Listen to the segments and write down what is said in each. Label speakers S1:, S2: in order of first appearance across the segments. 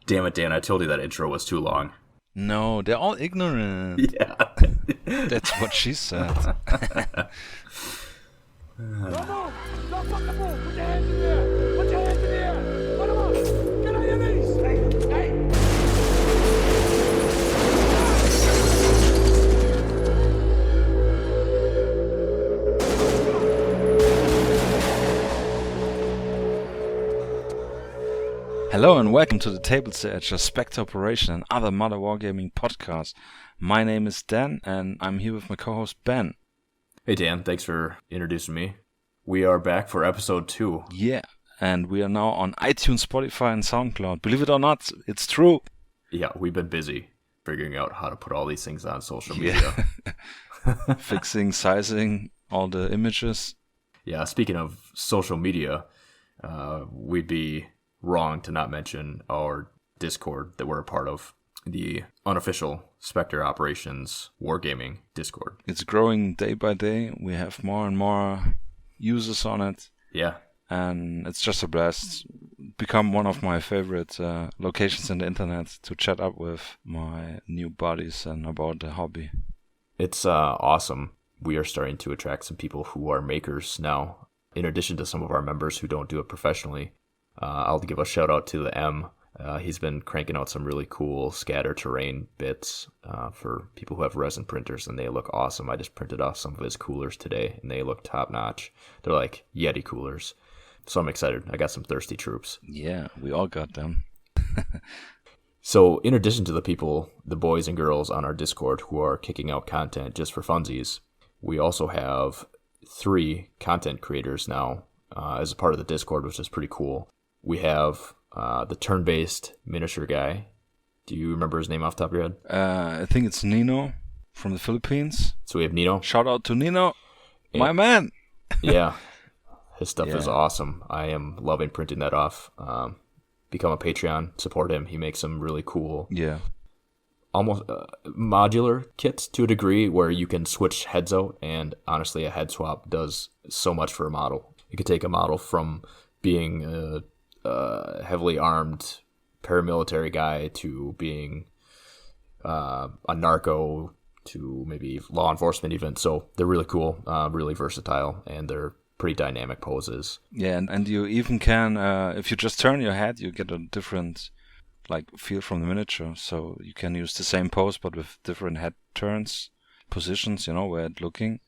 S1: Damn it, Dan, I told you that intro was too long.
S2: No, they're all ignorant.
S1: Yeah.
S2: That's what she said.
S3: Don't move! Don't fucking move! Put your hands in the air! Put your hands in the air! Put them up! Get on your knees! Hey!
S2: Hello and welcome to the Tablesege, Spectre Operations, and other Mother Wargaming podcasts. My name is Dan, and I'm here with my co-host Ben.
S1: Hey, Dan, thanks for introducing me. We are back for episode 2.
S2: Yeah, and we are now on iTunes, Spotify, and SoundCloud. Believe it or not, it's true.
S1: Yeah, we've been busy figuring out how to put all these things on social media.
S2: Yeah. Fixing, sizing, all the images.
S1: Yeah, speaking of social media, we'd be wrong to not mention our Discord that we're a part of, the unofficial Spectre Operations Wargaming Discord.
S2: It's growing day by day. We have more and more users on it.
S1: Yeah.
S2: And it's just a blast. Become one of my favorite locations in the internet to chat up with my new buddies and about the hobby.
S1: It's awesome. We are starting to attract some people who are makers now, in addition to some of our members who don't do it professionally. I'll give a shout out to the M. He's been cranking out some really cool scatter terrain bits for people who have resin printers, and they look awesome. I just printed off some of his coolers today, and they look top notch. They're like Yeti coolers. So I'm excited. I got some thirsty troops.
S2: Yeah, we all got them.
S1: So in addition to the people, the boys and girls on our Discord who are kicking out content just for funsies, we also have 3 content creators now as a part of the Discord, which is pretty cool. We have the TurnBase Miniature guy. Do you remember his name off the top of your head?
S2: I think it's Nino from the Philippines.
S1: So we have Nino.
S2: Shout out to Nino, my man.
S1: Yeah, his stuff is awesome. I am loving printing that off. Become a Patreon, support him. He makes some really cool, almost modular kits to a degree where you can switch heads out. And honestly, a head swap does so much for a model. You could take a model from being a heavily armed paramilitary guy to being a narco to maybe law enforcement even. So they're really cool, really versatile, and they're pretty dynamic poses.
S2: Yeah, and you even can, if you just turn your head, you get a different feel from the miniature. So you can use the same pose but with different head turns, positions, where it's looking.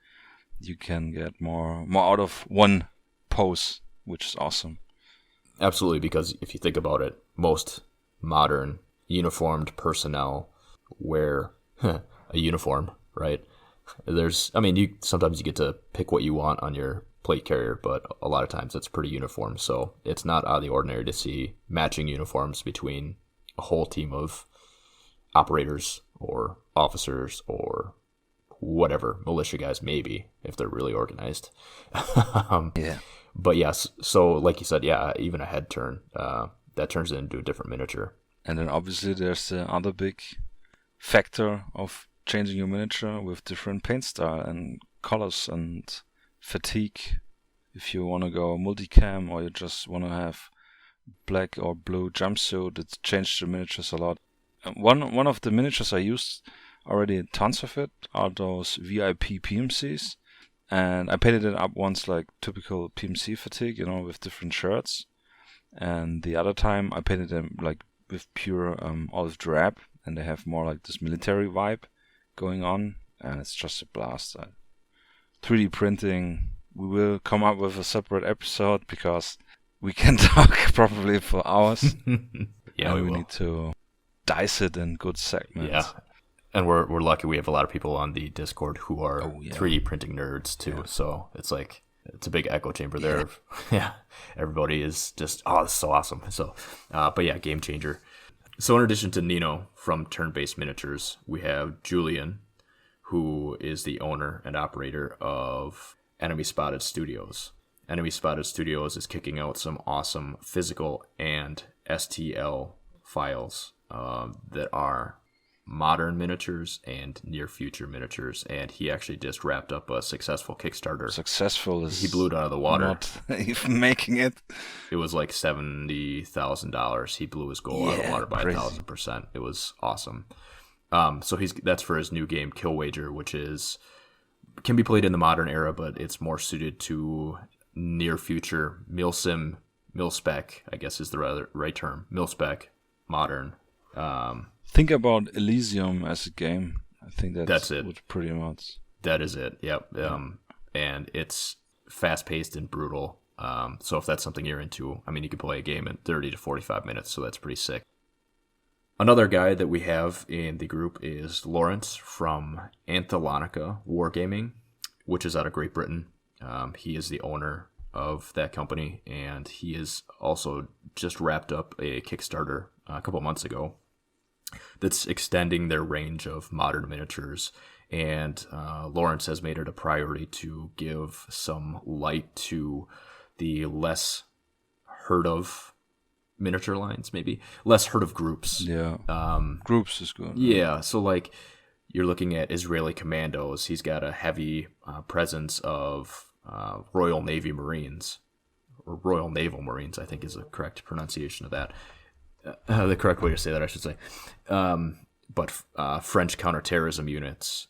S2: You can get more out of one pose, which is awesome.
S1: Absolutely, because if you think about it, most modern uniformed personnel wear a uniform, right? Sometimes you get to pick what you want on your plate carrier, but a lot of times it's pretty uniform. So it's not out of the ordinary to see matching uniforms between a whole team of operators or officers or whatever, militia guys maybe, if they're really organized.
S2: Yeah.
S1: But yes, so like you said, yeah, even a head turn, that turns it into a different miniature.
S2: And then obviously there's the other big factor of changing your miniature with different paint style and colors and fatigue. If you want to go multicam or you just want to have black or blue jumpsuit, it's changed the miniatures a lot. One of the miniatures I used already, tons of it, are those VIP PMCs. And I painted it up once like typical PMC fatigue, with different shirts. And the other time I painted them like with pure olive drab, and they have more like this military vibe going on, and it's just a blast. 3D printing, we will come up with a separate episode because we can talk probably for hours.
S1: Yeah,
S2: we need to dice it in good segments.
S1: Yeah. And we're lucky we have a lot of people on the Discord who are 3D printing nerds too. Yeah. So it's a big echo chamber there. Yeah. Everybody is just, this is so awesome. So, but yeah, game changer. So in addition to Nino from TurnBase Miniatures, we have Julian, who is the owner and operator of Enemy Spotted Studios. Enemy Spotted Studios is kicking out some awesome physical and STL files that are modern miniatures and near future miniatures, and he actually just wrapped up a successful Kickstarter.
S2: Successful is
S1: he blew it out of the water.
S2: Not even making it.
S1: It was like $70,000. He blew his goal out of the water by 1,000%. It was awesome. So that's for his new game, Kill Wager, which can be played in the modern era, but it's more suited to near future mil-sim, mil-spec, I guess is the right term. Mil-spec, modern.
S2: Think about Elysium as a game. I think that's
S1: it.
S2: Would pretty much.
S1: That is it. Yep. And it's fast-paced and brutal. So if that's something you're into, I mean, you can play a game in 30 to 45 minutes, so that's pretty sick. Another guy that we have in the group is Lawrence from Anthalonica Wargaming, which is out of Great Britain. He is the owner of that company, and he is also just wrapped up a Kickstarter a couple months ago that's extending their range of modern miniatures. And Lawrence has made it a priority to give some light to the less heard of miniature lines, maybe less heard of groups.
S2: Yeah. Groups is good.
S1: Yeah. So like you're looking at Israeli commandos. He's got a heavy presence of Royal Navy Marines, or Royal Naval Marines, I think is the correct pronunciation of that. The correct way to say that, I should say. But French counterterrorism units.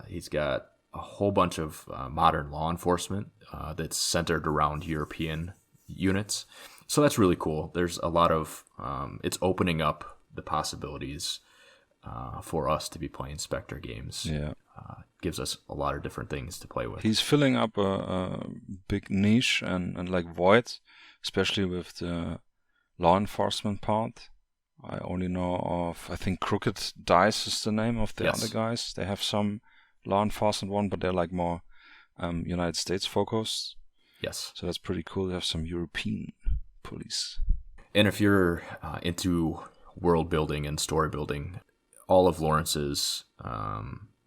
S1: He's got a whole bunch of modern law enforcement that's centered around European units. So that's really cool. There's a lot of, it's opening up the possibilities for us to be playing Spectre games.
S2: Yeah.
S1: Gives us a lot of different things to play with.
S2: He's filling up a big niche and like void, especially with the law enforcement part. I only know of, I think Crooked Dice is the name of the other guys. They have some law enforcement one, but they're like more United States focused.
S1: Yes.
S2: So that's pretty cool. They have some European police.
S1: And if you're into world building and story building, all of Lawrence's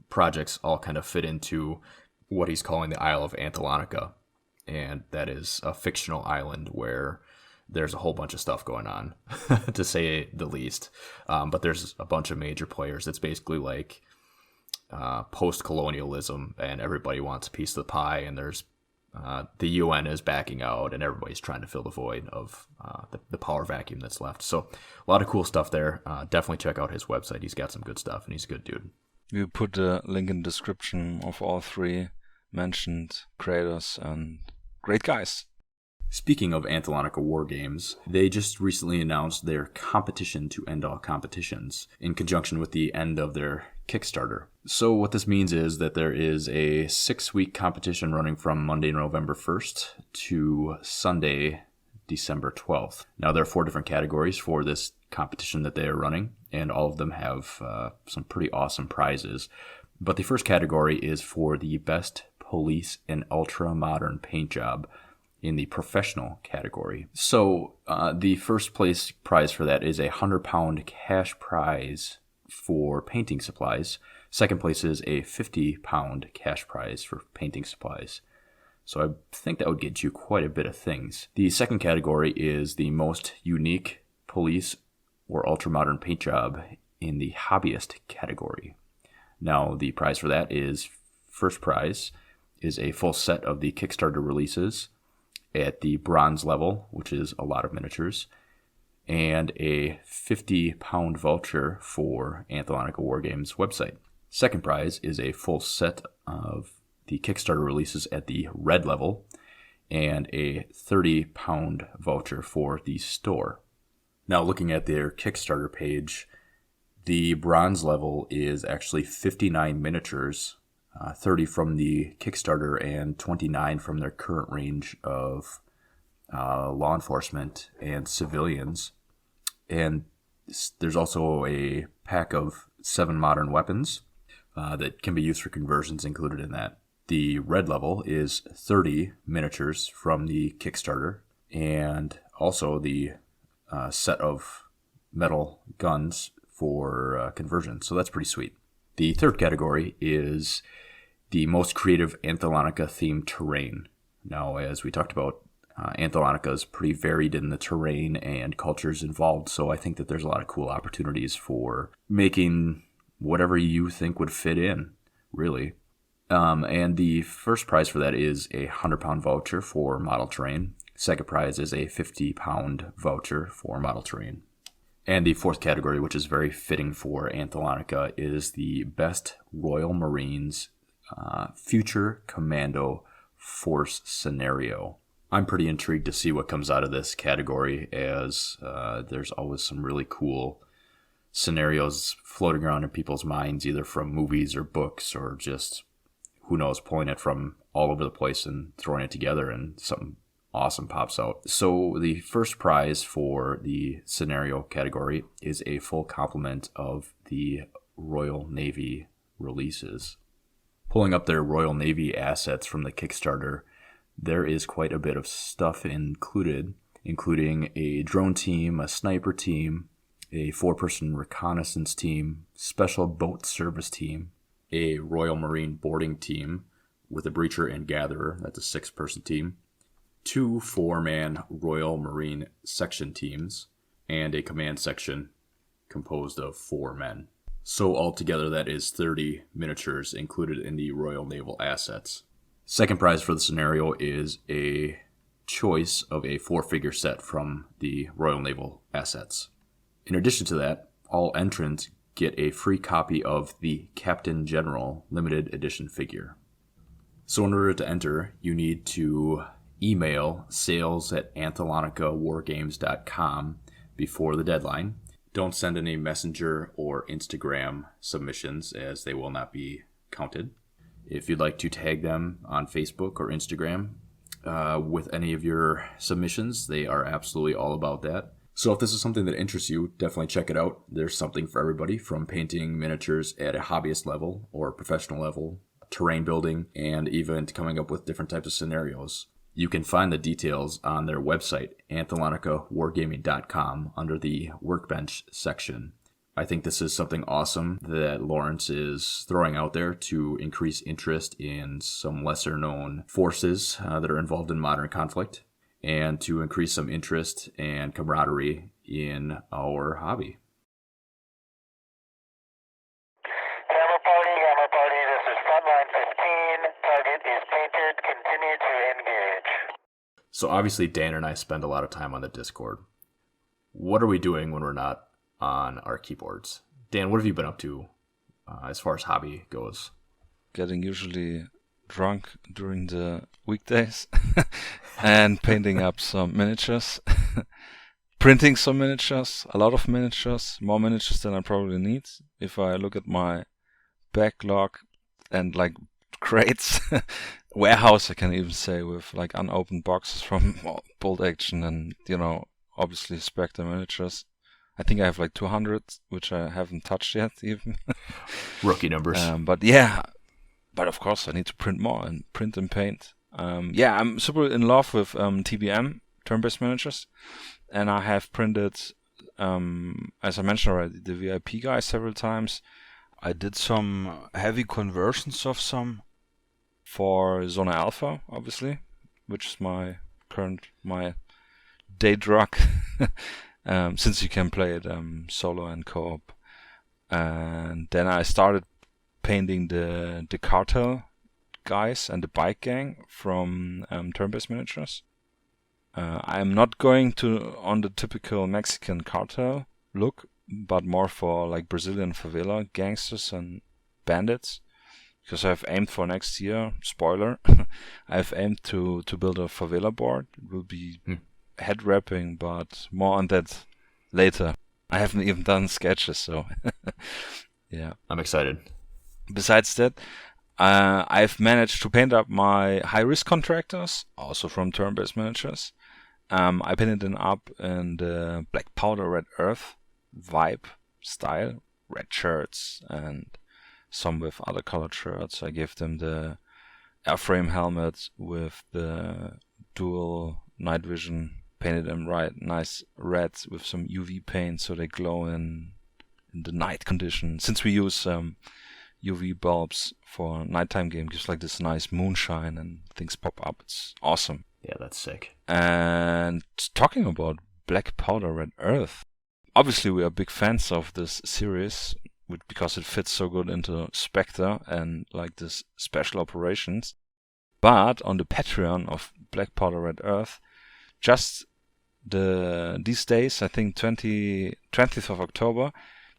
S1: projects all kind of fit into what he's calling the Isle of Anthalonica. And that is a fictional island where there's a whole bunch of stuff going on, to say the least. But there's a bunch of major players. It's basically like post-colonialism, and everybody wants a piece of the pie, and there's the UN is backing out, and everybody's trying to fill the void of the power vacuum that's left. So a lot of cool stuff there. Definitely check out his website. He's got some good stuff, and he's a good dude.
S2: We put the link in the description of all three mentioned creators and great guys.
S1: Speaking of Anthalonica Wargames, they just recently announced their competition to end all competitions in conjunction with the end of their Kickstarter. So what this means is that there is a 6-week competition running from Monday, November 1st to Sunday, December 12th. Now, there are 4 different categories for this competition that they are running, and all of them have some pretty awesome prizes. But the first category is for the best police and ultra-modern paint job in the professional category. So the first place prize for that is a 100-pound cash prize for painting supplies. Second place is a 50-pound cash prize for painting supplies. So I think that would get you quite a bit of things. The second category is the most unique police or ultra-modern paint job in the hobbyist category. Now the prize for that is, first prize is a full set of the Kickstarter releases at the bronze level, which is a lot of miniatures, and a 50-pound voucher for Anthalonica Wargames website. Second prize is a full set of the Kickstarter releases at the red level and a 30-pound voucher for the store. Now, looking at their Kickstarter page, the bronze level is actually 59 miniatures, 30 from the Kickstarter and 29 from their current range of law enforcement and civilians. And there's also a pack of 7 modern weapons that can be used for conversions included in that. The red level is 30 miniatures from the Kickstarter and also the set of metal guns for conversion. So that's pretty sweet. The third category is the most creative Anthalonica themed terrain. Now, as we talked about, Anthalonica is pretty varied in the terrain and cultures involved, so I think that there's a lot of cool opportunities for making whatever you think would fit in, really. And the first prize for that is a 100-pound voucher for model terrain. Second prize is a 50-pound voucher for model terrain. And the fourth category, which is very fitting for Anthalonica, is the Best Royal Marines Future Commando Force Scenario. I'm pretty intrigued to see what comes out of this category, as there's always some really cool scenarios floating around in people's minds, either from movies or books, or just, who knows, pulling it from all over the place and throwing it together, and something awesome pops out. So the first prize for the scenario category is a full complement of the Royal Navy releases. Pulling up their Royal Navy assets from the Kickstarter, there is quite a bit of stuff included, including a drone team, a sniper team, a 4-person reconnaissance team, special boat service team, a Royal Marine boarding team with a breacher and gatherer, that's a 6-person team, 2 4-man Royal Marine section teams, and a command section composed of 4 men. So altogether, that is 30 miniatures included in the Royal Naval assets. Second prize for the scenario is a choice of a 4-figure set from the Royal Naval assets. In addition to that, all entrants get a free copy of the Captain General limited edition figure. So in order to enter, you need to email sales@anthalonicawargames.com before the deadline. Don't send any Messenger or Instagram submissions, as they will not be counted. If you'd like to tag them on Facebook or Instagram with any of your submissions, they are absolutely all about that. So if this is something that interests you, definitely check it out. There's something for everybody, from painting miniatures at a hobbyist level or professional level, terrain building, and even coming up with different types of scenarios. You can find the details on their website, AnthalonicAwargaming.com, under the Workbench section. I think this is something awesome that Lawrence is throwing out there to increase interest in some lesser-known forces that are involved in modern conflict, and to increase some interest and camaraderie in our hobby.
S4: Hammer party, this is Frontline 15. Target is painted. Continue to engage.
S1: So obviously Dan and I spend a lot of time on the Discord. What are we doing when we're not on our keyboards? Dan, what have you been up to as far as hobby goes?
S2: Getting usually drunk during the weekdays and painting up some miniatures, printing some miniatures, a lot of miniatures, more miniatures than I probably need. If I look at my backlog and like crates, warehouse I can even say, with like unopened boxes from Bolt Action and, you know, obviously Spectre Miniatures. I think I have like 200, which I haven't touched yet even.
S1: Rookie numbers.
S2: But yeah, but of course I need to print more and print and paint. Yeah, I'm super in love with TBM, TurnBase Miniatures. And I have printed, as I mentioned already, the VIP guy several times. I did some heavy conversions of some for Zona Alpha, obviously, which is my day drug. Since you can play it solo and co-op. And then I started painting the cartel guys and the bike gang from TurnBase Miniatures. I'm not going on the typical Mexican cartel look, but more for like Brazilian favela gangsters and bandits, because I've aimed for next year, spoiler, I've aimed to build a favela board. It will be head wrapping, but more on that later. I haven't even done sketches, so yeah.
S1: I'm excited.
S2: Besides that, I've managed to paint up my high-risk contractors, also from TurnBase Miniatures. I painted them up in the black powder red earth vibe style, red shirts and some with other colored shirts. I gave them the airframe helmet with the dual night vision, painted them right nice red with some UV paint so they glow in the night condition. Since we use UV bulbs for nighttime game, gives like this nice moonshine and things pop up. It's awesome.
S1: Yeah, that's sick.
S2: And talking about black powder red earth, obviously we are big fans of this series. because it fits so good into Spectre and like this Special Operations. But on the Patreon of Black Powder Red Earth, just these days, I think 20th of October,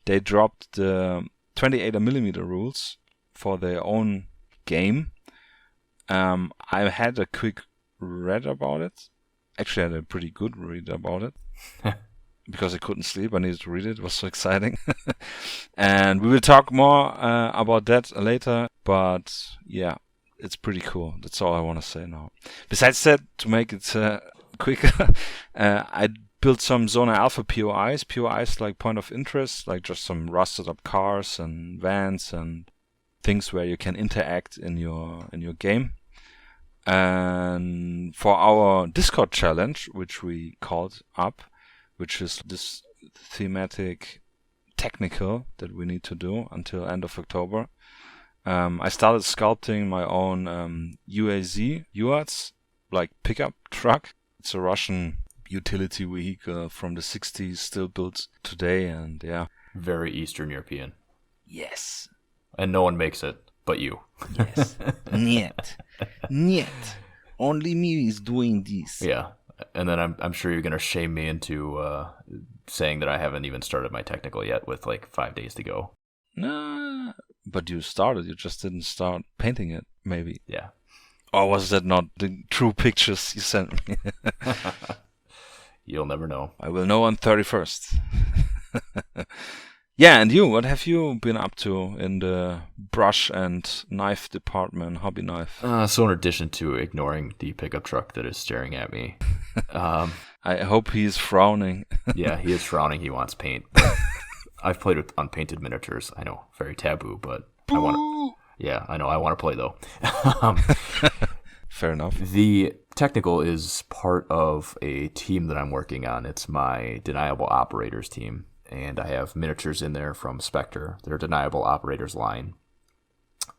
S2: they dropped the 28mm rules for their own game. I had a quick read about it. Actually, I had a pretty good read about it. Because I couldn't sleep, I needed to read it. It was so exciting. And we will talk more about that later. But yeah, it's pretty cool. That's all I want to say now. Besides that, to make it quicker, I built some Zona Alpha POIs. POIs like point of interest, like just some rusted up cars and vans and things where you can interact in your game. And for our Discord challenge, which we called up, which is this thematic technical that we need to do until end of October. I started sculpting my own UAZ, like pickup truck. It's a Russian utility vehicle from the 60s, still built today, and yeah.
S1: Very Eastern European.
S2: Yes.
S1: And no one makes it but you.
S2: Yes. Niet. Only me is doing this.
S1: Yeah. And then I'm sure you're going to shame me into saying that I haven't even started my technical yet with like 5 days to go.
S2: Nah, but you started. You just didn't start painting it, maybe.
S1: Yeah.
S2: Or was that not the true pictures you sent me?
S1: You'll never know.
S2: I will know on 31st. Yeah, and you, what have you been up to in the brush and knife department, hobby knife?
S1: So in addition to ignoring the pickup truck that is staring at me.
S2: I hope he is frowning.
S1: Yeah, he is frowning. He wants paint. I've played with unpainted miniatures. I know, very taboo, but I want to. Yeah, I know. I want to play, though.
S2: Fair enough.
S1: The technical is part of a team that I'm working on. It's my Deniable Operators team. And I have miniatures in there from Spectre, their Deniable Operators line.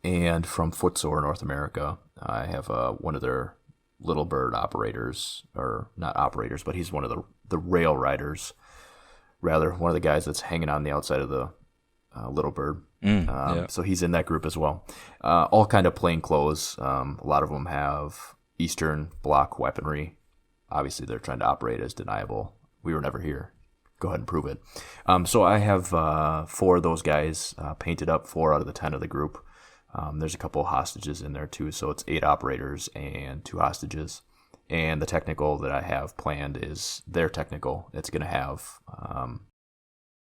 S1: And from Footsore North America, I have one of their Little Bird operators, or not operators, but he's one of the rail riders. Rather, one of the guys that's hanging on the outside of the Little Bird.
S2: Yeah.
S1: So he's in that group as well. All kind of plain clothes. A lot of them have Eastern Bloc weaponry. Obviously, they're trying to operate as Deniable. We were never here. Go ahead and prove it. So I have 4 of those guys painted up, 4 out of the 10 of the group. There's a couple of hostages in there too, so it's 8 operators and 2 hostages. And the technical that I have planned is their technical. It's going to have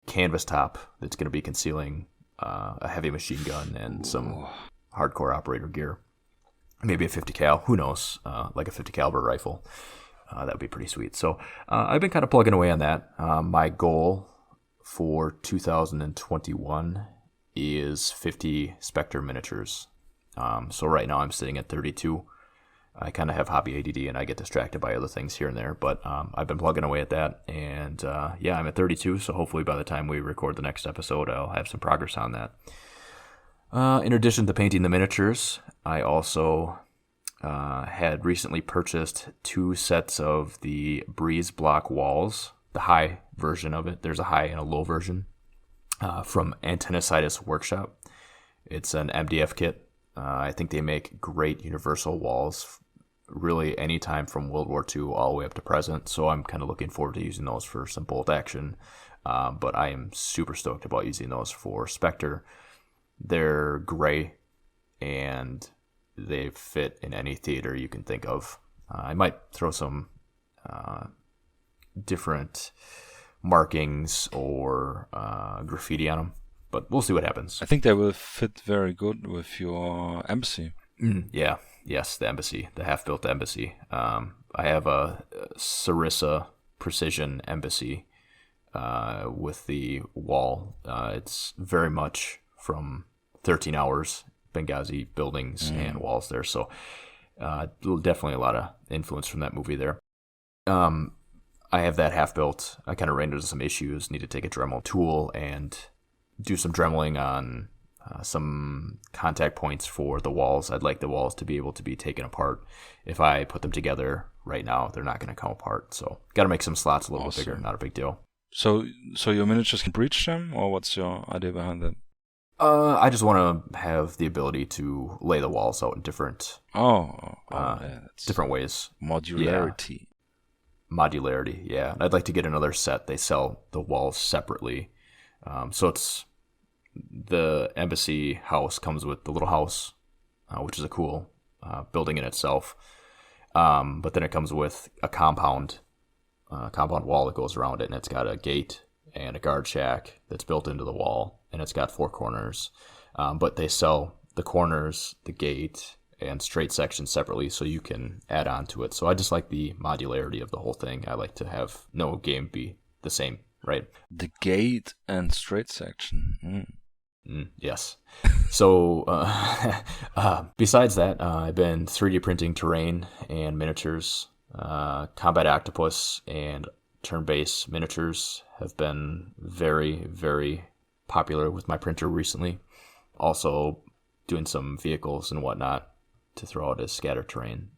S1: canvas top that's going to be concealing a heavy machine gun and some hardcore operator gear. Maybe a 50 cal, who knows, like a 50 caliber rifle. That would be pretty sweet. So I've been kind of plugging away on that. My goal for 2021 is 50 Spectre miniatures. So right now I'm sitting at 32. I kind of have hobby ADD and I get distracted by other things here and there. But I've been plugging away at that. And yeah, I'm at 32. So hopefully by the time we record the next episode, I'll have some progress on that. In addition to painting the miniatures, I also had recently purchased 2 sets of the Breeze Block walls, the high version of it. There's a high and a low version from Anthalonica Workshop. It's an MDF kit. I think they make great universal walls, really anytime from World War II all the way up to present. So I'm kind of looking forward to using those for some bolt action. But I am super stoked about using those for Spectre. They're gray and they fit in any theater you can think of. I might throw some different markings or graffiti on them, but we'll see what happens.
S2: I think they will fit very good with your embassy.
S1: Yeah, yes, the embassy, the half-built embassy. I have a Sarissa Precision embassy with the wall. It's very much from 13 Hours Benghazi buildings and walls there. So definitely a lot of influence from that movie there. I have that half built. I kind of ran into some issues. Need to take a Dremel tool and do some dremeling on some contact points for the walls. I'd like the walls to be able to be taken apart. If I put them together right now, they're not going to come apart. So got to make some slots a little bit bigger. Not a big deal.
S2: So your miniatures can breach them, or what's your idea behind that?
S1: I just want to have the ability to lay the walls out in different different ways.
S2: Modularity.
S1: Modularity, yeah. I'd like to get another set. They sell the walls separately. So it's the embassy house comes with the little house, which is a cool building in itself. But then it comes with a compound wall that goes around it, and it's got a gate and a guard shack that's built into the wall, and it's got 4 corners. But they sell the corners, the gate, and straight sections separately, so you can add on to it. So I just like the modularity of the whole thing. I like to have no game be the same, right?
S2: The gate and straight section.
S1: Yes. So besides that, I've been 3D printing terrain and miniatures. Combat Octopus and TurnBase Miniatures have been very, very popular with my printer recently. Also doing some vehicles and whatnot to throw out as scatter terrain.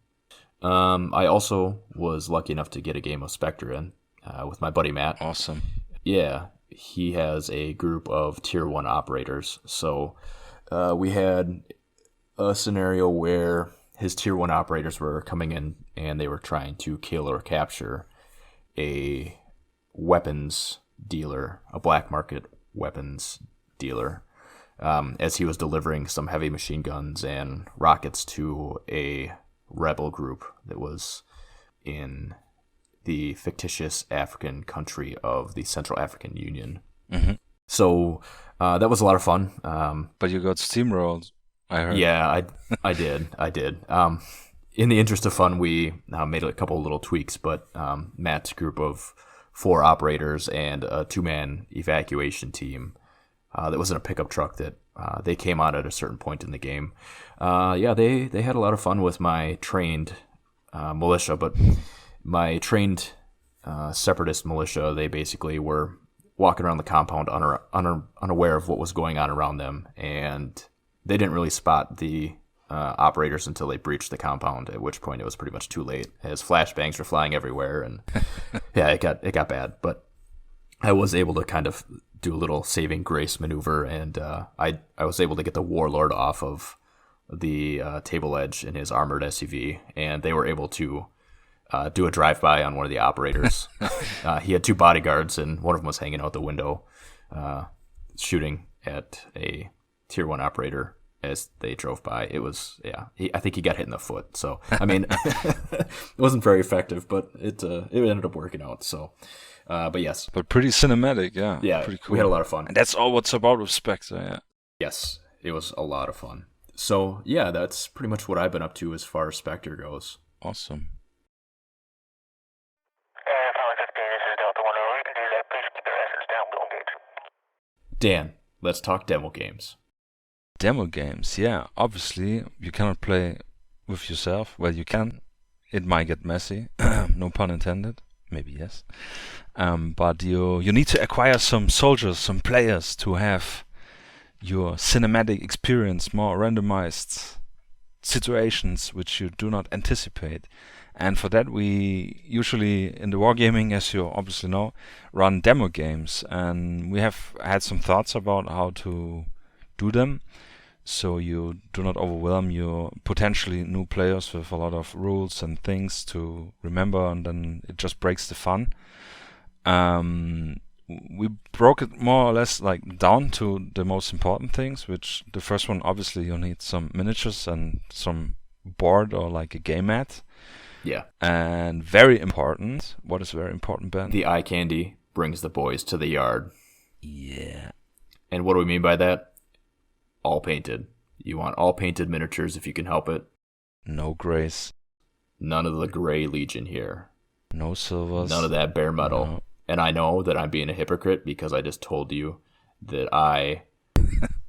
S1: I also was lucky enough to get a game of Spectre in with my buddy Matt.
S2: Awesome.
S1: Yeah, he has a group of Tier 1 operators. So we had a scenario where his Tier 1 operators were coming in and they were trying to kill or capture a weapons dealer, a black market weapons dealer, as he was delivering some heavy machine guns and rockets to a rebel group that was in the fictitious African country of the Central African Union.
S2: Mm-hmm.
S1: So that was a lot of fun.
S2: But you got steamrolled, I heard.
S1: Yeah, I did. In the interest of fun, we made a couple of little tweaks, but Matt's group of 4 operators and a 2-man evacuation team that was in a pickup truck that they came out at a certain point in the game. They had a lot of fun with my trained militia, but my trained separatist militia, they basically were walking around the compound unaware of what was going on around them, and they didn't really spot the operators until they breached the compound, at which point it was pretty much too late, as flashbangs were flying everywhere, and yeah, it got bad. But I was able to kind of do a little saving grace maneuver, and I was able to get the warlord off of the table edge in his armored SUV, and they were able to do a drive-by on one of the operators. He had 2 bodyguards, and one of them was hanging out the window, shooting at a Tier 1 operator as they drove by. It was, I think he got hit in the foot. So, I mean, it wasn't very effective, but it ended up working out. So, but yes.
S2: But pretty cinematic, yeah.
S1: Yeah,
S2: pretty cool.
S1: We had a lot of fun.
S2: And that's all what's about with Spectre, yeah.
S1: Yes, it was a lot of fun. So, yeah, that's pretty much what I've been up to as far as Spectre goes.
S2: Awesome.
S1: Dan, let's talk demo games.
S2: Demo games, yeah. Obviously, you cannot play with yourself. Well, you can. It might get messy. No pun intended. Maybe yes. But you need to acquire some soldiers, some players to have your cinematic experience, more randomized situations which you do not anticipate. And for that, we usually, in the Wargaming, as you obviously know, run demo games. And we have had some thoughts about how to do them, so you do not overwhelm your potentially new players with a lot of rules and things to remember, and then it just breaks the fun. We broke it more or less like down to the most important things, which the first one, obviously, you need some miniatures and some board or like a game mat.
S1: Yeah.
S2: And very important. What is very important, Ben?
S1: The eye candy brings the boys to the yard.
S2: Yeah.
S1: And what do we mean by that? All painted. You want all painted miniatures if you can help it.
S2: No grays.
S1: None of the gray legion here.
S2: No silvers.
S1: None of that bare metal.
S2: No.
S1: And I know that I'm being a hypocrite because I just told you that I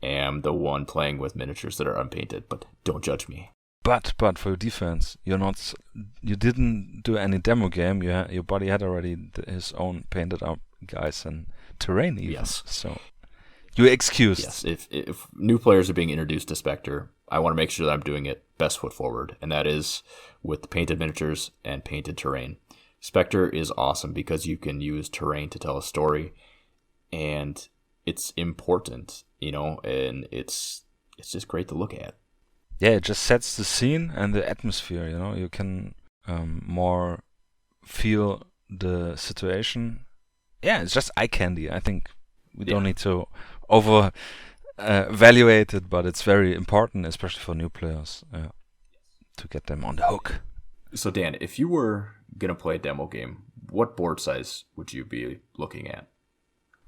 S1: am the one playing with miniatures that are unpainted, but don't judge me.
S2: But for your defense, you didn't do any demo game. Your buddy had already his own painted up guys and terrain even.
S1: Yes.
S2: So you're excused.
S1: Yes. If new players are being introduced to Spectre, I want to make sure that I'm doing it best foot forward, and that is with painted miniatures and painted terrain. Spectre is awesome because you can use terrain to tell a story, and it's important, and it's just great to look at.
S2: Yeah, it just sets the scene and the atmosphere. You can more feel the situation. Yeah, it's just eye candy. I think we don't need to over evaluate it, but it's very important, especially for new players, to get them on the hook.
S1: So Dan, if you were gonna play a demo game, what board size would you be looking at?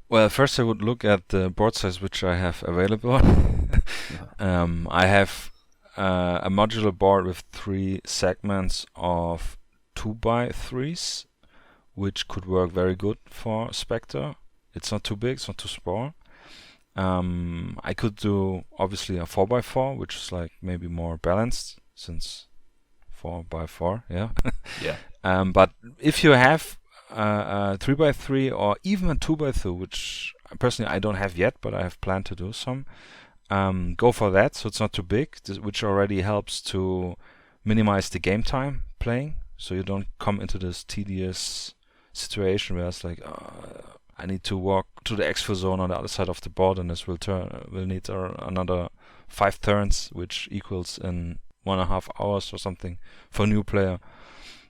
S2: Well, first I would look at the board size which I have available. I have a modular board with 3 segments of 2x3s, which could work very good for Spectre. It's not too big, it's not too small. I could do obviously a 4x4, which is like maybe more balanced, since 4x4, yeah.
S1: Yeah.
S2: But if you have a 3x3 or even a 2x2, which personally I don't have yet, but I have planned to do some, go for that, so it's not too big, which already helps to minimize the game time playing, so you don't come into this tedious situation where it's like, I need to walk to the exfil zone on the other side of the board, and this will need another 5 turns, which equals in 1.5 hours or something for a new player.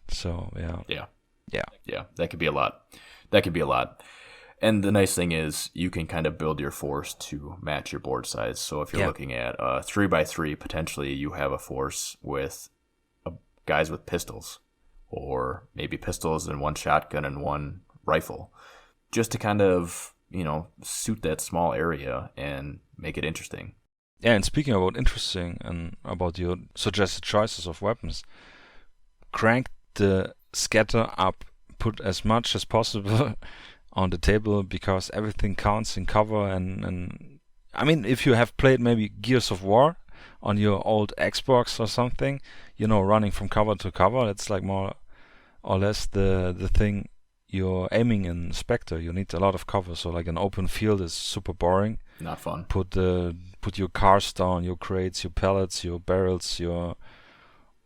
S2: So yeah,
S1: that could be a lot. And the nice thing is you can kind of build your force to match your board size. So if you're looking at 3x3, potentially you have a force with guys with pistols, or maybe pistols and 1 shotgun and 1 rifle, just to kind of, suit that small area and make it interesting.
S2: Yeah, and speaking about interesting and about your suggested choices of weapons, crank the scatter up, put as much as possible on the table, because everything counts in cover. And I mean, if you have played maybe Gears of War on your old Xbox or something, running from cover to cover, it's like more or less the thing you're aiming in Spectre. You need a lot of cover, so like an open field is super boring.
S1: Not fun.
S2: Put your cars down, your crates, your pallets, your barrels, your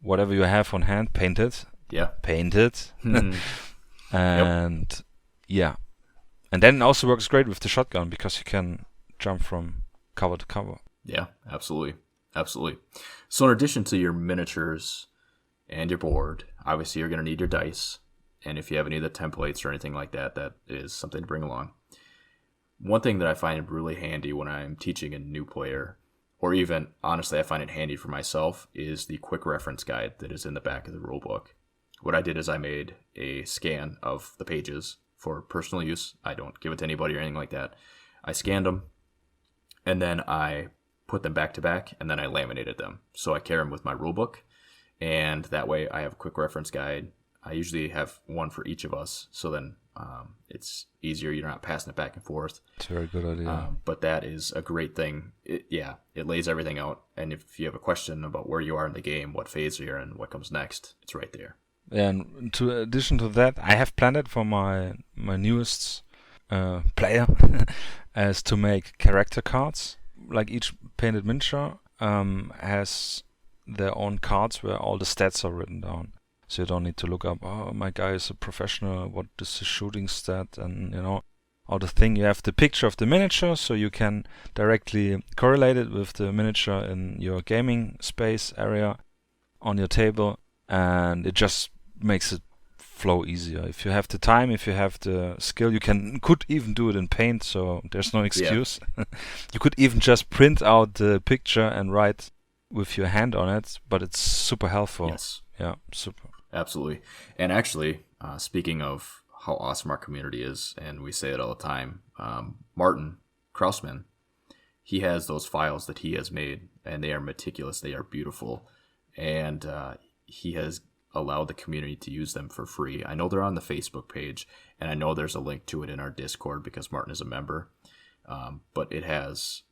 S2: whatever you have on hand, paint it.
S1: Yeah.
S2: Paint it. And and then it also works great with the shotgun, because you can jump from cover to cover.
S1: Yeah, absolutely. So in addition to your miniatures and your board, obviously you're going to need your dice. And if you have any of the templates or anything like that, that is something to bring along. One thing that I find really handy when I'm teaching a new player, or even, honestly, I find it handy for myself, is the quick reference guide that is in the back of the rulebook. What I did is I made a scan of the pages for personal use. I don't give it to anybody or anything like that. I scanned them, and then I put them back to back, and then I laminated them. So I carry them with my rulebook, and that way I have a quick reference guide. I usually have one for each of us, so then it's easier. You're not passing it back and forth.
S2: It's a very good idea.
S1: But that is a great thing. It lays everything out, and if you have a question about where you are in the game, what phase you're in, what comes next, it's right there.
S2: And in addition to that, I have planned it for my newest player as to make character cards. Like each painted miniature has their own cards where all the stats are written down. So you don't need to look up, my guy is a professional, what is his shooting stat, and all the thing. You have the picture of the miniature, so you can directly correlate it with the miniature in your gaming space area on your table, and it just makes it flow easier. If you have the time, if you have the skill, you could even do it in Paint, so there's no excuse. Yeah. You could even just print out the picture and write with your hand on it, but it's super helpful.
S1: Yes.
S2: Yeah, super.
S1: Absolutely. And actually, speaking of how awesome our community is, and we say it all the time, Martin Krausman, he has those files that he has made, and they are meticulous, they are beautiful, and he has allowed the community to use them for free. I know they're on the Facebook page, and I know there's a link to it in our Discord because Martin is a member, but it has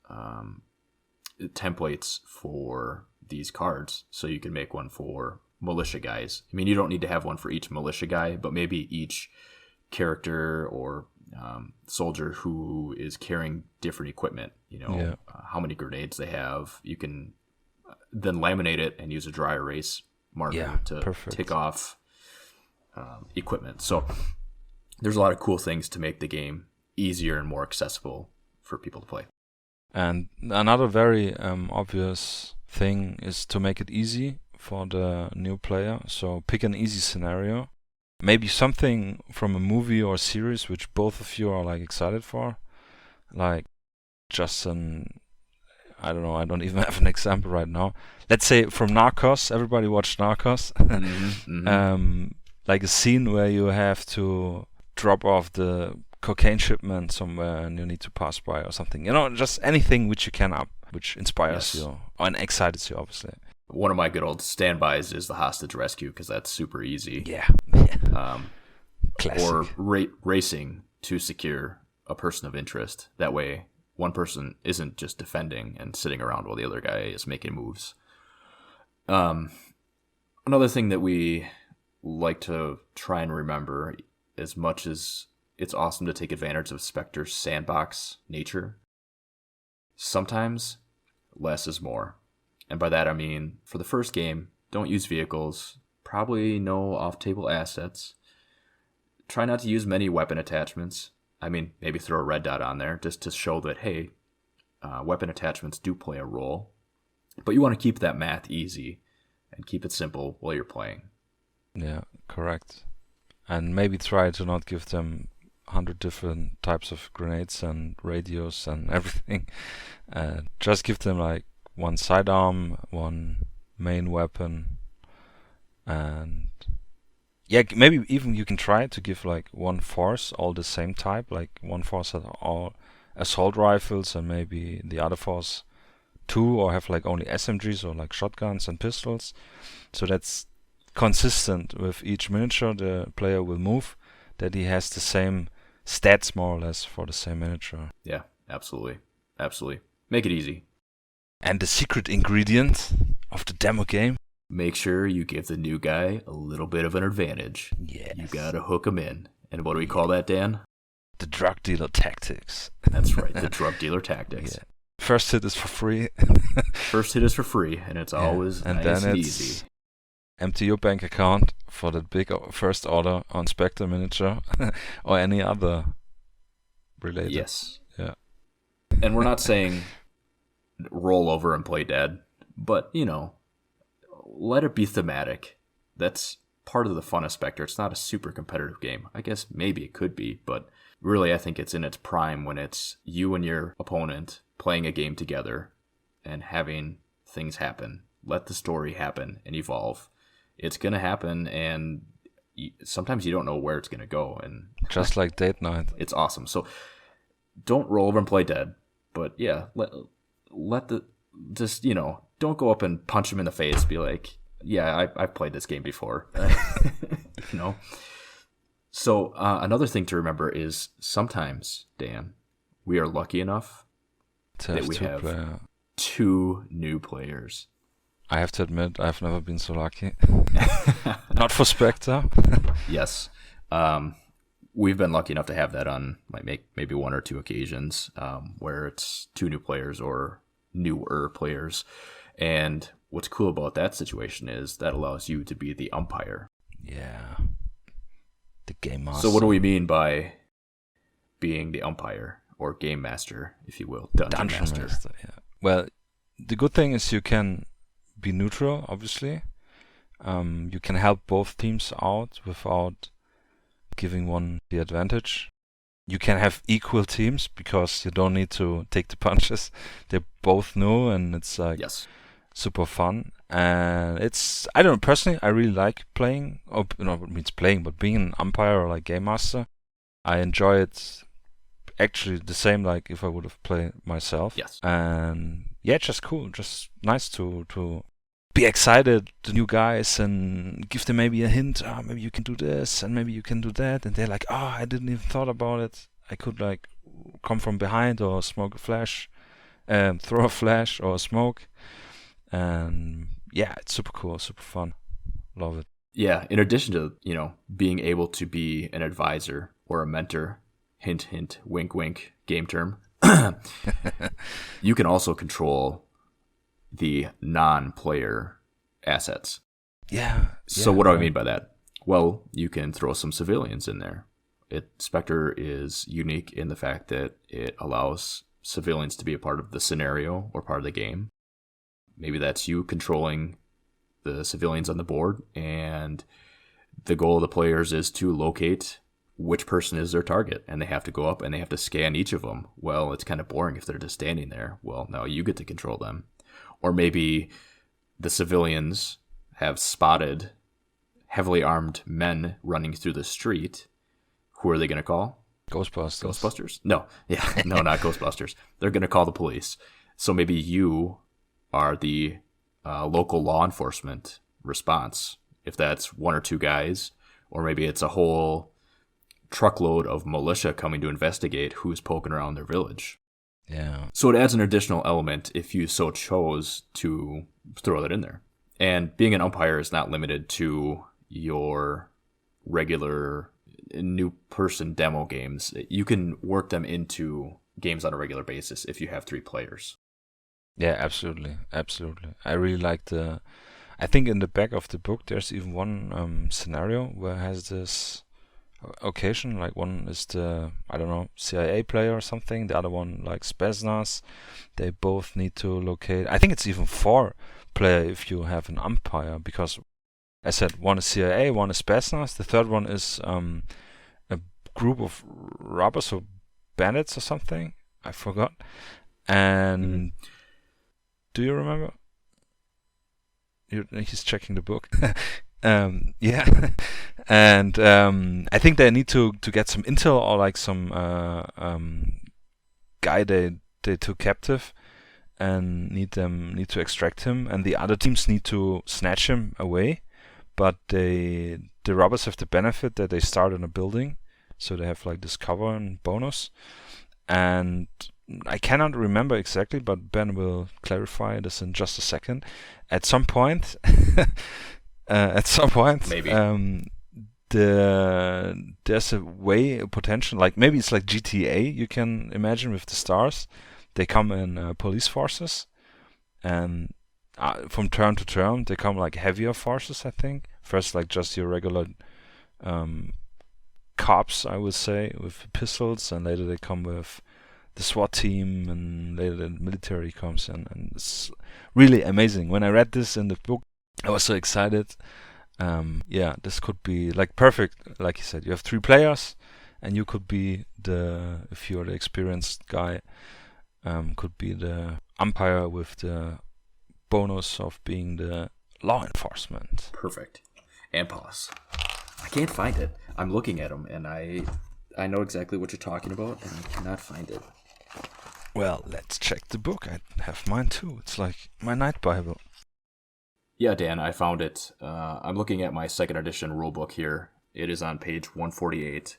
S1: templates for these cards, so you can make one for militia guys. I mean, you don't need to have one for each militia guy, but maybe each character or soldier who is carrying different equipment, how many grenades they have. You can then laminate it and use a dry erase marker to tick off equipment. So there's a lot of cool things to make the game easier and more accessible for people to play.
S2: And another very obvious thing is to make it easy for the new player. So pick an easy scenario. Maybe something from a movie or series which both of you are like excited for. Like just I don't know, I don't even have an example right now. Let's say from Narcos, everybody watched Narcos. Like a scene where you have to drop off the cocaine shipment somewhere and you need to pass by or something. You know, just anything which you can up, which inspires you and excites you, obviously.
S1: One of my good old standbys is the hostage rescue because that's super easy.
S2: Yeah.
S1: Classic. Or racing to secure a person of interest. That way, one person isn't just defending and sitting around while the other guy is making moves. Another thing that we like to try and remember, as much as it's awesome to take advantage of Spectre's sandbox nature, sometimes less is more. And by that I mean, for the first game, don't use vehicles, probably no off-table assets. Try not to use many weapon attachments. I mean, maybe throw a red dot on there just to show that, hey, weapon attachments do play a role. But you want to keep that math easy and keep it simple while you're playing.
S2: Yeah, correct. And maybe try to not give them 100 different types of grenades and radios and everything. Just give them like one sidearm, one main weapon, and yeah, maybe even you can try to give like one force all the same type, like one force has all assault rifles and maybe the other force 2, or have like only SMGs or like shotguns and pistols. So that's consistent with each miniature the player will move, that he has the same stats more or less for the same miniature.
S1: Yeah, absolutely. Absolutely. Make it easy.
S2: And the secret ingredient of the demo game?
S1: Make sure you give the new guy a little bit of an advantage.
S2: Yes.
S1: You gotta hook him in. And what do we call that, Dan?
S2: The drug dealer tactics.
S1: That's right, the drug dealer tactics.
S2: Yeah. First hit is for free.
S1: First hit is for free, and it's always
S2: and
S1: nice
S2: then
S1: and
S2: it's
S1: easy.
S2: Empty your bank account for the big first order on Spectre Miniature or any other related.
S1: Yes.
S2: Yeah.
S1: And we're not saying roll over and play dead, but, you know, let it be thematic. That's part of the fun of Spectre. It's not a super competitive game. I guess maybe it could be, but really I think it's in its prime when it's you and your opponent playing a game together and having things happen. Let the story happen and evolve. It's going to happen, and sometimes you don't know where it's going to go. And
S2: just like date night.
S1: It's awesome. So don't roll over and play dead, but yeah, let the, just, you know, don't go up and punch him in the face. Be like, yeah, I've played this game before. You know? So another thing to remember is sometimes, Dan, we are lucky enough that we have 2 new players.
S2: I have to admit, I've never been so lucky. Not for Spectre.
S1: Yes. We've been lucky enough to have that on maybe 1 or 2 occasions where it's 2 new players or newer players. And what's cool about that situation is that allows you to be the umpire.
S2: Yeah. The game master.
S1: So what do we mean by being the umpire or game master, if you will? Dungeon master.
S2: Yeah. Well, the good thing is you can be neutral, obviously. You can help both teams out without giving one the advantage. You can have equal teams because you don't need to take the punches. They both know, and it's like super fun. And it's, I don't know, personally, I really like playing, it means playing, but being an umpire or like game master. I enjoy it actually the same like if I would have played myself.
S1: Yes.
S2: And yeah, just cool, just nice to be excited, the new guys, and give them maybe a hint. Maybe you can do this, and maybe you can do that, and they're like, I didn't even thought about it. I could like come from behind or smoke a flash, throw a flash or a smoke, and yeah, it's super cool, super fun, love it.
S1: Yeah, in addition to, you know, being able to be an advisor or a mentor, hint, hint, wink, wink, game term, you can also control the non-player assets.
S2: Yeah.
S1: So what do I mean by that? Well, you can throw some civilians in there. Spectre is unique in the fact that it allows civilians to be a part of the scenario or part of the game. Maybe that's you controlling the civilians on the board, and the goal of the players is to locate which person is their target, and they have to go up and they have to scan each of them. Well, it's kind of boring if they're just standing there. Well, now you get to control them. Or maybe the civilians have spotted heavily armed men running through the street. Who are they going to call?
S2: Ghostbusters.
S1: Ghostbusters? No. Yeah, no, not Ghostbusters. They're going to call the police. So maybe you are the local law enforcement response, if that's one or two guys, or maybe it's a whole truckload of militia coming to investigate who's poking around their village.
S2: Yeah.
S1: So it adds an additional element if you so chose to throw that in there. And being an umpire is not limited to your regular new person demo games. You can work them into games on a regular basis if you have 3 players.
S2: Yeah, absolutely. Absolutely. I really like I think in the back of the book there's even one scenario where it has this occasion, like one is the, I don't know, CIA player or something, the other one like Spetsnaz. They both need to locate, I think it's even 4 player if you have an umpire, because I said one is CIA, one is Spetsnaz, the third one is a group of robbers or bandits or something, I forgot. And do you remember? He's checking the book. Yeah. And I think they need to get some intel, or like some guy they took captive, and need to extract him, and the other teams need to snatch him away. But the robbers have the benefit that they start in a building, so they have like this cover and bonus. And I cannot remember exactly, but Ben will clarify this in just a second. At some point,
S1: Maybe.
S2: There's a way, a potential, like maybe it's like GTA, you can imagine, with the stars. They come in police forces, and from turn to turn they come like heavier forces, I think. First like just your regular cops, I would say, with pistols, and later they come with the SWAT team, and later the military comes in, and it's really amazing. When I read this in the book, I was so excited. Yeah, this could be like perfect. Like you said, you have 3 players, and you could be if you're the experienced guy, could be the umpire with the bonus of being the law enforcement.
S1: Perfect. And pause. I can't find it. I'm looking at them, and I know exactly what you're talking about, and I cannot find it.
S2: Well, let's check the book. I have mine too. It's like my night Bible.
S1: Yeah, Dan, I found it. I'm looking at my 2nd edition rulebook here. It is on page 148,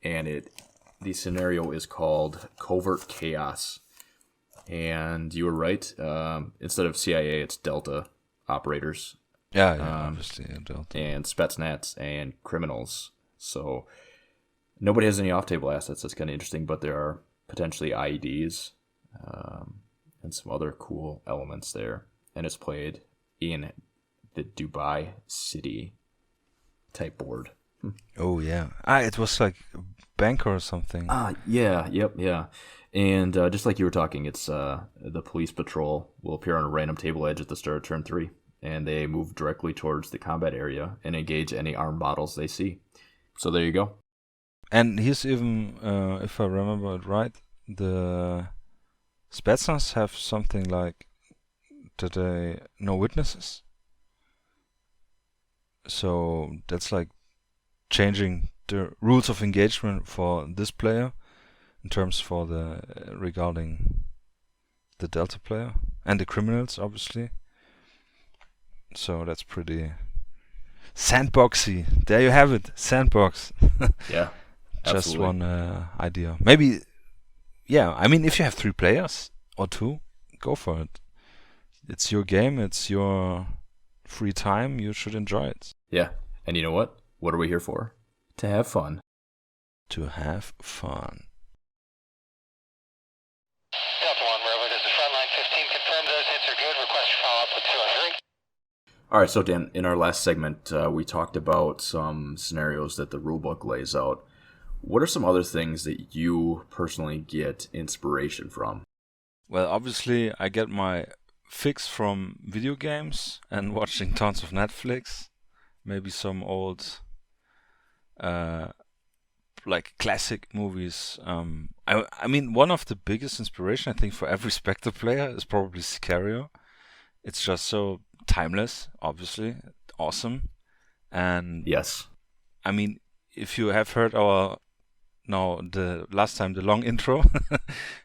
S1: and the scenario is called Covert Chaos. And you were right. Instead of CIA, it's Delta operators.
S2: Yeah, obviously Delta.
S1: And Spetsnaz and criminals. So nobody has any off-table assets. That's kind of interesting, but there are potentially IEDs and some other cool elements there. And it's played in the Dubai City type board.
S2: Oh, yeah. It was like a banker or something.
S1: Yeah. And just like you were talking, it's the police patrol will appear on a random table edge at the start of turn 3, and they move directly towards the combat area and engage any armed battles they see. So there you go.
S2: And here's even, if I remember it right, the Spetsnaz have something like that they no witnesses. So that's like changing the rules of engagement for this player in terms for the regarding the Delta player and the criminals, obviously. So that's pretty sandboxy. There you have it, sandbox.
S1: Yeah,
S2: just
S1: absolutely.
S2: one idea. Maybe, yeah. I mean, if you have 3 players or 2, go for it. It's your game. It's your free time. You should enjoy it.
S1: Yeah, and you know what? What are we here for? To have fun.
S2: To have fun.
S4: Delta 1, Rover, this is Frontline 15. Confirm those hits are good. Request follow-up with 203.
S1: All right, so Dan, in our last segment, we talked about some scenarios that the rulebook lays out. What are some other things that you personally get inspiration from?
S2: Well, obviously, I get my fix from video games and watching tons of Netflix. Maybe some old, like classic movies. I mean, one of the biggest inspiration I think for every Spectre player is probably Sicario. It's just so timeless, obviously, awesome, and
S1: Yes.
S2: I mean, if you have heard the last time the long intro,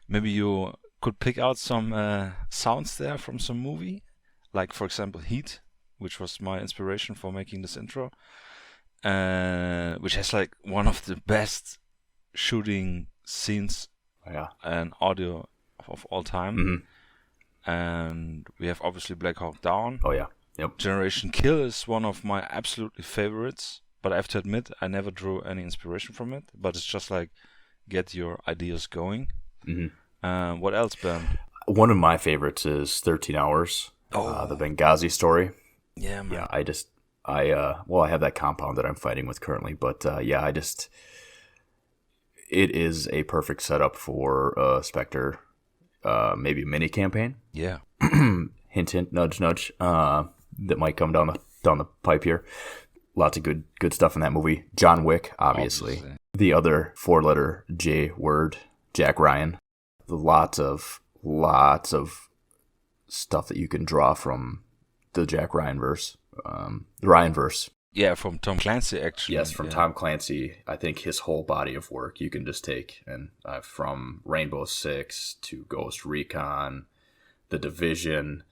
S2: maybe you could pick out some sounds there from some movie, like for example Heat, which was my inspiration for making this intro, which has like one of the best shooting scenes and audio of all time.
S1: Mm-hmm.
S2: And we have obviously Black Hawk Down.
S1: Oh yeah. Yep.
S2: Generation Kill is one of my absolutely favorites, but I have to admit I never drew any inspiration from it. But it's just like get your ideas going.
S1: Mm-hmm.
S2: What else, Ben?
S1: One of my favorites is 13 Hours, the Benghazi story.
S2: Yeah, man.
S1: Yeah, I have that compound that I'm fighting with currently, but it is a perfect setup for Spectre, maybe a mini campaign.
S2: Yeah.
S1: Hint, hint, nudge, nudge. That might come down the pipe here. Lots of good stuff in that movie. John Wick, obviously. The other 4-letter J word, Jack Ryan. Lots of stuff that you can draw from the Jack Ryan verse, the Ryan verse.
S2: Yeah, from Tom Clancy, actually.
S1: Yes, from Tom Clancy. I think his whole body of work you can just take, and from Rainbow Six to Ghost Recon, The Division.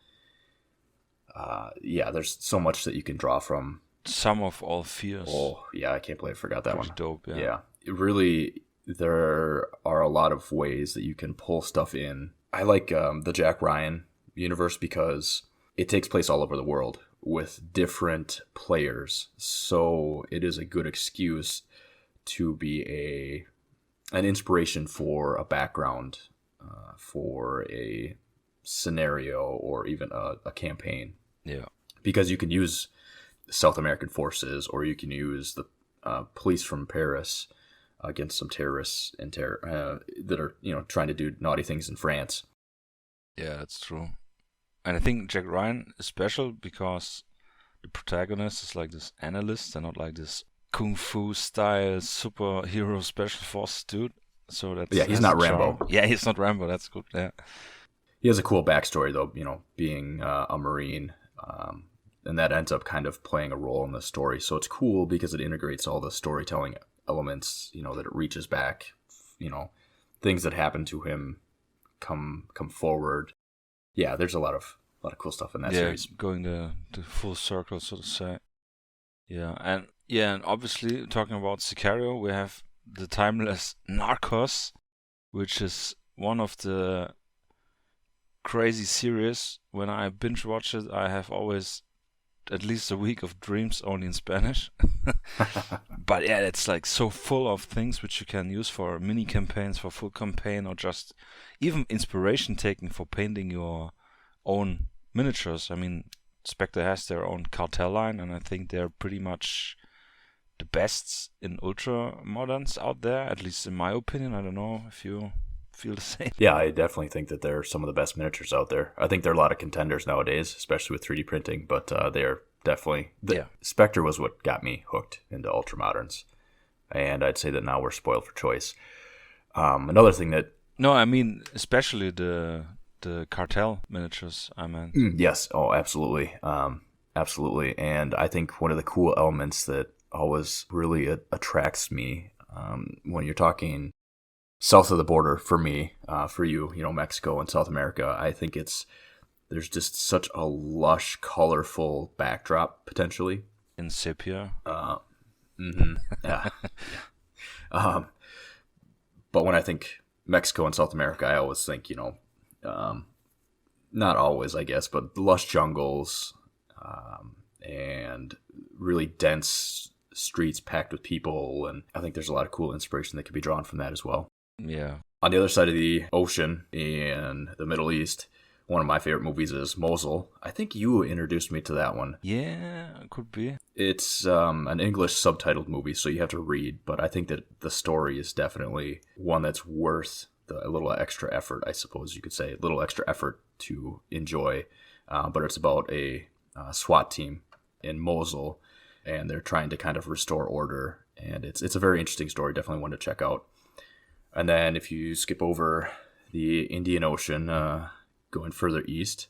S1: There's so much that you can draw from.
S2: Some of All Fears.
S1: Oh, yeah, I can't believe I forgot that one.
S2: Dope, yeah.
S1: Yeah, really, there are a lot of ways that you can pull stuff in. I like the Jack Ryan universe because it takes place all over the world with different players. So it is a good excuse to be an inspiration for a background, for a scenario, or even a campaign.
S2: Yeah.
S1: Because you can use South American forces, or you can use the police from Paris against some terrorists that are trying to do naughty things in France.
S2: Yeah, that's true. And I think Jack Ryan is special because the protagonist is like this analyst and not like this kung fu style superhero special forces dude. So that's
S1: he's not Rambo.
S2: Yeah, he's not Rambo. That's good. Yeah.
S1: He has a cool backstory though, being a Marine, and that ends up kind of playing a role in the story. So it's cool because it integrates all the storytelling elements, that it reaches back, things that happen to him come forward. Yeah, there's a lot of cool stuff in that series.
S2: Going the full circle, so to say. Yeah, and obviously talking about Sicario, we have the timeless Narcos, which is one of the crazy series. When I binge watch it, I have always at least a week of dreams only in Spanish. But yeah, it's like so full of things which you can use for mini campaigns, for full campaign, or just even inspiration taking for painting your own miniatures. I mean, Spectre has their own cartel line, and I think they're pretty much the best in ultra moderns out there, at least in my opinion. I don't know if you feel the same.
S1: Yeah, I definitely think that they're some of the best miniatures out there. I think there are a lot of contenders nowadays, especially with 3D printing, but they're definitely... Spectre was what got me hooked into ultra moderns, and I'd say that now we're spoiled for choice. Another thing that...
S2: No, I mean, especially the cartel miniatures, I meant.
S1: Yes, absolutely. Absolutely. And I think one of the cool elements that always really attracts me when you're talking south of the border, for me, for you, Mexico and South America, I think there's just such a lush, colorful backdrop, potentially.
S2: In sepia.
S1: Yeah. But when I think Mexico and South America, I always think, not always, I guess, but lush jungles and really dense streets packed with people. And I think there's a lot of cool inspiration that can be drawn from that as well.
S2: Yeah.
S1: On the other side of the ocean in the Middle East, one of my favorite movies is Mosul. I think you introduced me to that one.
S2: Yeah, it could be.
S1: It's an English subtitled movie, so you have to read, but I think that the story is definitely one that's worth a little extra effort, I suppose you could say, a little extra effort to enjoy. But it's about a SWAT team in Mosul, and they're trying to kind of restore order. And it's a very interesting story, definitely one to check out. And then if you skip over the Indian Ocean, going further east,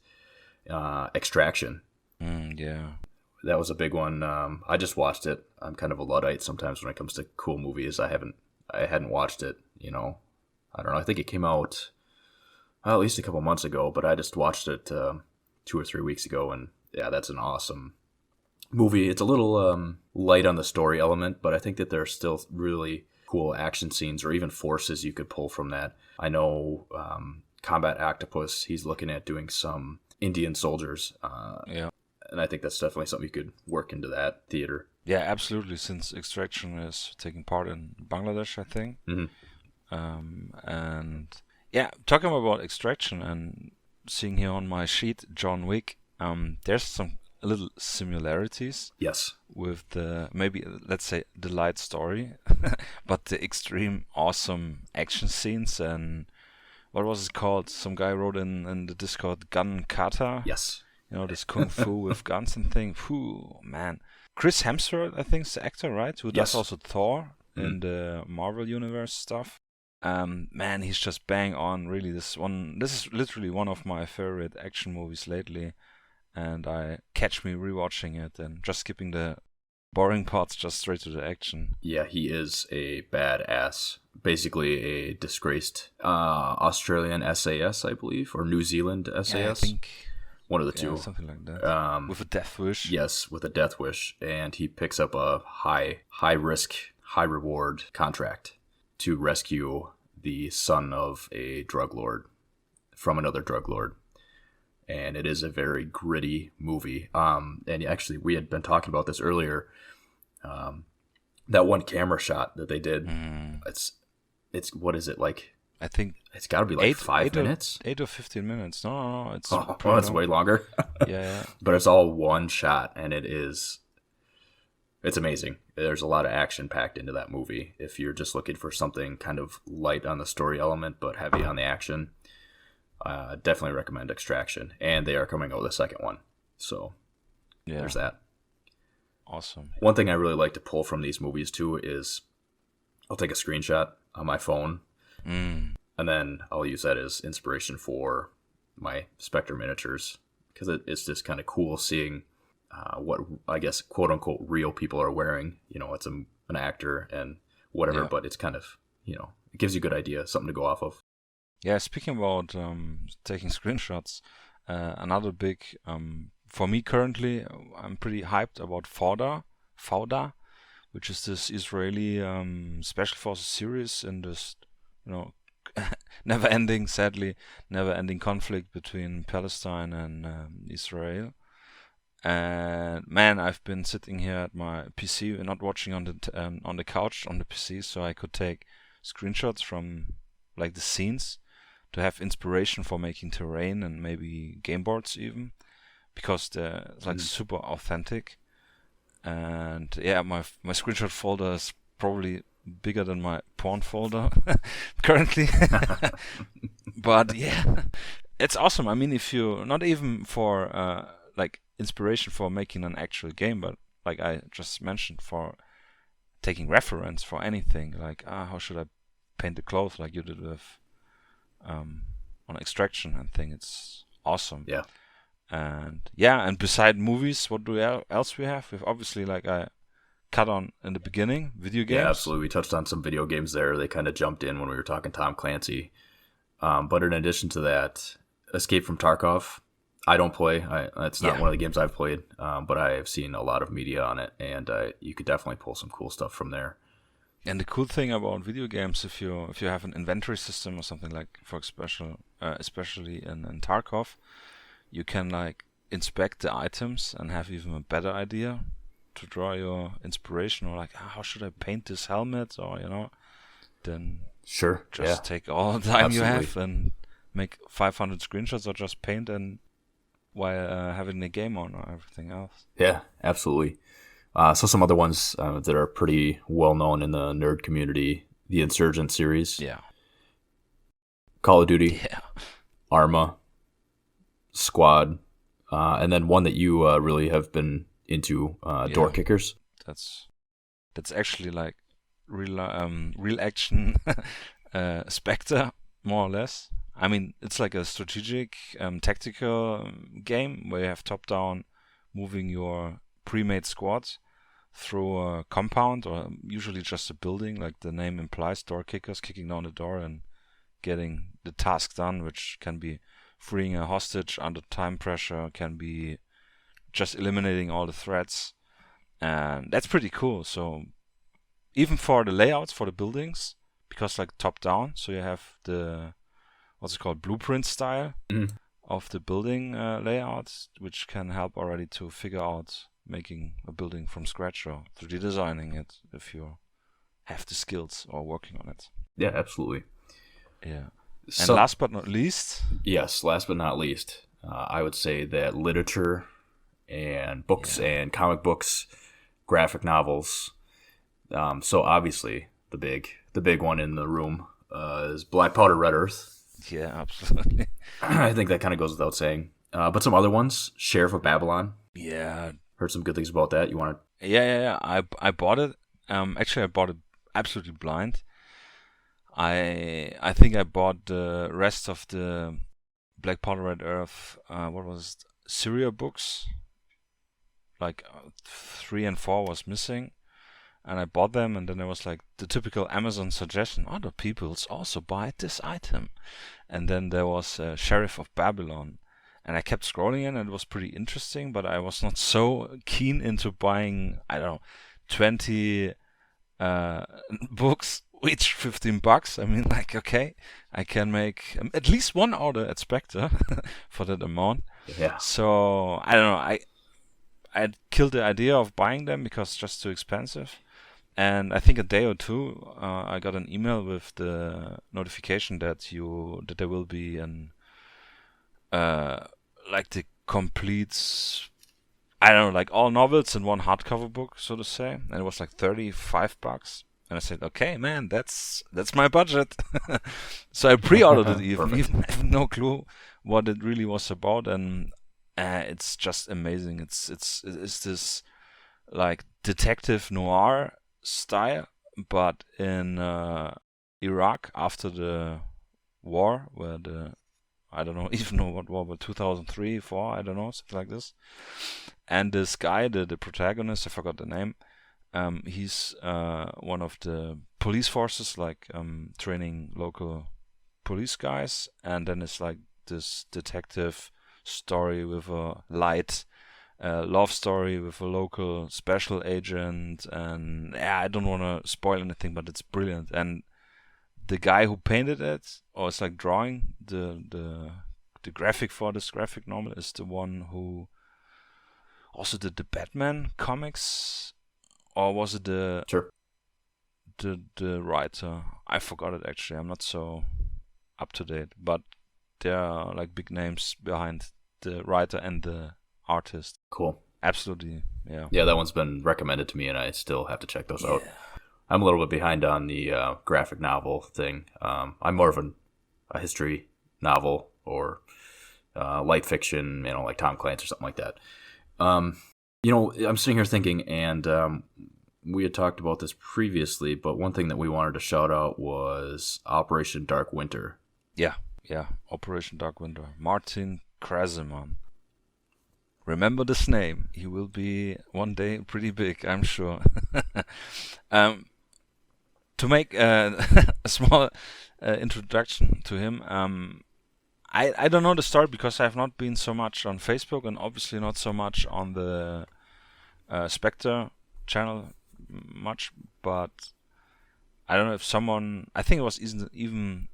S1: Extraction.
S2: Yeah.
S1: That was a big one. I just watched it. I'm kind of a Luddite sometimes when it comes to cool movies. I hadn't watched it, you know. I don't know. I think it came out at least a couple months ago, but I just watched it 2 or 3 weeks ago, and yeah, that's an awesome movie. It's a little light on the story element, but I think that there are still really cool action scenes or even forces you could pull from that. I know Combat Octopus, he's looking at doing some Indian soldiers.
S2: Yeah.
S1: And I think that's definitely something you could work into that theater.
S2: Yeah, absolutely, since Extraction is taking part in Bangladesh, I think. And yeah, talking about Extraction and seeing here on my sheet, John Wick, there's some little similarities.
S1: Yes.
S2: With the, maybe, let's say, the light story, but the extreme awesome action scenes and what was it called? Some guy wrote in the Discord, Gun Kata.
S1: Yes.
S2: You know, this kung fu with guns and thing. Whew, man. Chris Hemsworth, I think, is the actor, right? Who does also Thor in the Marvel Universe stuff. Man, he's just bang on. Really, this is literally one of my favorite action movies lately, and I catch me rewatching it and just skipping the boring parts, just straight to the action.
S1: Yeah, he is a badass. Basically, a disgraced Australian SAS, I believe, or New Zealand SAS.
S2: Yeah, I think.
S1: One of the two.
S2: Something like that. With a death wish.
S1: Yes, with a death wish. And he picks up a high risk, high reward contract to rescue the son of a drug lord from another drug lord. And it is a very gritty movie. And actually, we had been talking about this earlier. That one camera shot that they did, it's what is it, like?
S2: I think
S1: it's got to be like 5 minutes.
S2: 8 or 15 minutes. No. It's
S1: it's way longer.
S2: Yeah.
S1: But it's all one shot, and it's amazing. There's a lot of action packed into that movie. If you're just looking for something kind of light on the story element, but heavy on the action, definitely recommend Extraction. And they are coming out with a second one. So there's that.
S2: Awesome.
S1: One thing I really like to pull from these movies, too, is I'll take a screenshot on my phone, and then I'll use that as inspiration for my Spectre miniatures, because it's just kind of cool seeing what, I guess, quote-unquote real people are wearing. You know, it's an actor and whatever, but it's kind of, you know, it gives you a good idea, something to go off of.
S2: Yeah, speaking about taking screenshots, another big, for me currently, I'm pretty hyped about Fauda, which is this Israeli special forces series in this, you know, never-ending conflict between Palestine and Israel. And man, I've been sitting here at my PC and not watching on the couch on the PC, so I could take screenshots from like the scenes to have inspiration for making terrain and maybe game boards even, because they're like super authentic. And yeah, my screenshot folder is probably bigger than my porn folder currently. But yeah, it's awesome. I mean, if you not even for like inspiration for making an actual game, but like I just mentioned, for taking reference for anything, like how should I paint the clothes like you did with on Extraction, I think it's awesome.
S1: Yeah.
S2: And beside movies, what else we have? We've obviously, like I cut on in the beginning, video games.
S1: Yeah, absolutely. We touched on some video games there. They kind of jumped in when we were talking Tom Clancy. But in addition to that, Escape from Tarkov, I don't play. It's not one of the games I've played, but I have seen a lot of media on it, and you could definitely pull some cool stuff from there.
S2: And the cool thing about video games, if you have an inventory system or something like, for especially in Tarkov, you can like inspect the items and have even a better idea to draw your inspiration, or like how should I paint this helmet, or then take all the time you have and make 500 screenshots, or just paint and while having the game on or everything else.
S1: Yeah, absolutely. So some other ones that are pretty well known in the nerd community, the Insurgent series.
S2: Yeah.
S1: Call of Duty,
S2: Yeah.
S1: Arma, Squad, and then one that you really have been into, Door Kickers.
S2: That's actually like real action Spectre, more or less. I mean, it's like a strategic tactical game where you have top-down moving your pre-made squad through a compound, or usually just a building, like the name implies, door kickers, kicking down the door and getting the task done, which can be freeing a hostage under time pressure, can be just eliminating all the threats, and that's pretty cool. So even for the layouts for the buildings, because like top down, so you have the what's it called, blueprint style of the building layout, which can help already to figure out making a building from scratch or 3D designing it if you have the skills or working on it.
S1: Yeah, absolutely.
S2: Yeah. And last but not least,
S1: I would say that literature and books and comic books, graphic novels. So obviously the big one in the room is Black Powder Red Earth.
S2: Yeah, absolutely.
S1: I think that kind of goes without saying. But some other ones, Sheriff of Babylon.
S2: Yeah.
S1: Heard some good things about that. You want to?
S2: Yeah. I bought it. Actually, I bought it absolutely blind. I think I bought the rest of the Black Powder Red Earth. What was it? Syria books? Like 3 and 4 was missing, and I bought them. And then there was like the typical Amazon suggestion: other people's also buy this item. And then there was Sheriff of Babylon. And I kept scrolling in, and it was pretty interesting, but I was not so keen into buying, 20 books, each $15. I mean, like, okay, I can make at least one order at Spectre for that amount.
S1: Yeah.
S2: So, I don't know, I killed the idea of buying them because it's just too expensive. And I think a day or two, I got an email with the notification that there will be an like the complete, like all novels in one hardcover book, so to say, and it was like $35. And I said, okay, man, that's my budget. So I pre-ordered it even having no clue what it really was about, and it's just amazing. It's this like detective noir style, but in Iraq after the war, where I don't even know what war, but 2003, 4, I don't know, something like this. And this guy, the protagonist, I forgot the name, he's one of the police forces, like training local police guys, and then it's like this detective story with a light love story with a local special agent, and I don't want to spoil anything, but it's brilliant. And the guy who painted it, or it's like drawing the graphic for this graphic novel, is the one who also did the Batman comics, or was it the writer? I forgot it actually. I'm not so up to date, but there are like big names behind the writer and the artist.
S1: Cool.
S2: Absolutely, yeah.
S1: Yeah, that one's been recommended to me, and I still have to check those out. I'm a little bit behind on the graphic novel thing. I'm more of a history novel or light fiction, like Tom Clancy or something like that. I'm sitting here thinking, and we had talked about this previously, but one thing that we wanted to shout out was Operation Dark Winter.
S2: Yeah, Operation Dark Winter. Martin Kraseman. Remember this name. He will be one day pretty big, I'm sure. To make a small introduction to him, I don't know the story because I have not been so much on Facebook and obviously not so much on the Spectre channel much, but I don't know if someone, I think it was even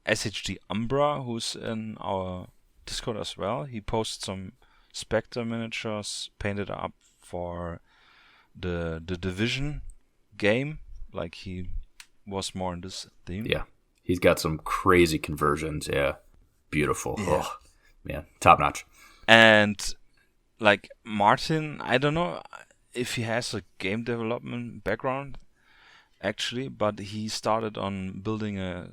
S2: SHD Umbra, who's in our Discord as well. He posted some Spectre miniatures painted up for the Division game, like he was more in this theme.
S1: Yeah, he's got some crazy conversions. Yeah, beautiful.
S2: Yeah.
S1: Oh, man, top notch.
S2: And like Martin, I don't know if he has a game development background actually, but he started on building a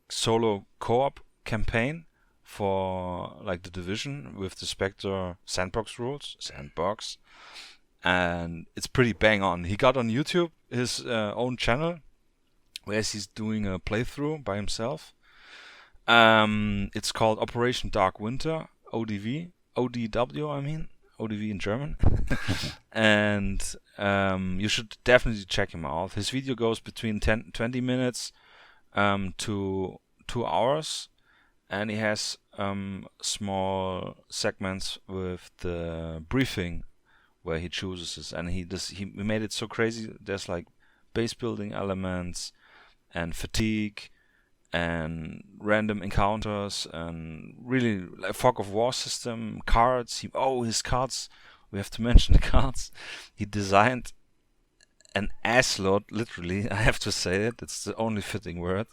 S2: solo co-op campaign for like the Division with the Spectre sandbox rules, and it's pretty bang on. He got on YouTube his own channel where he's doing a playthrough by himself. It's called Operation Dark Winter, ODW, I mean, ODW in German. And you should definitely check him out. His video goes between 20 minutes to 2 hours, and he has small segments with the briefing where he chooses this, and he made it so crazy. There's like base building elements and fatigue and random encounters and really like fog of war system, cards. His cards, we have to mention the cards. He designed an assload, literally, I have to say it, it's the only fitting word.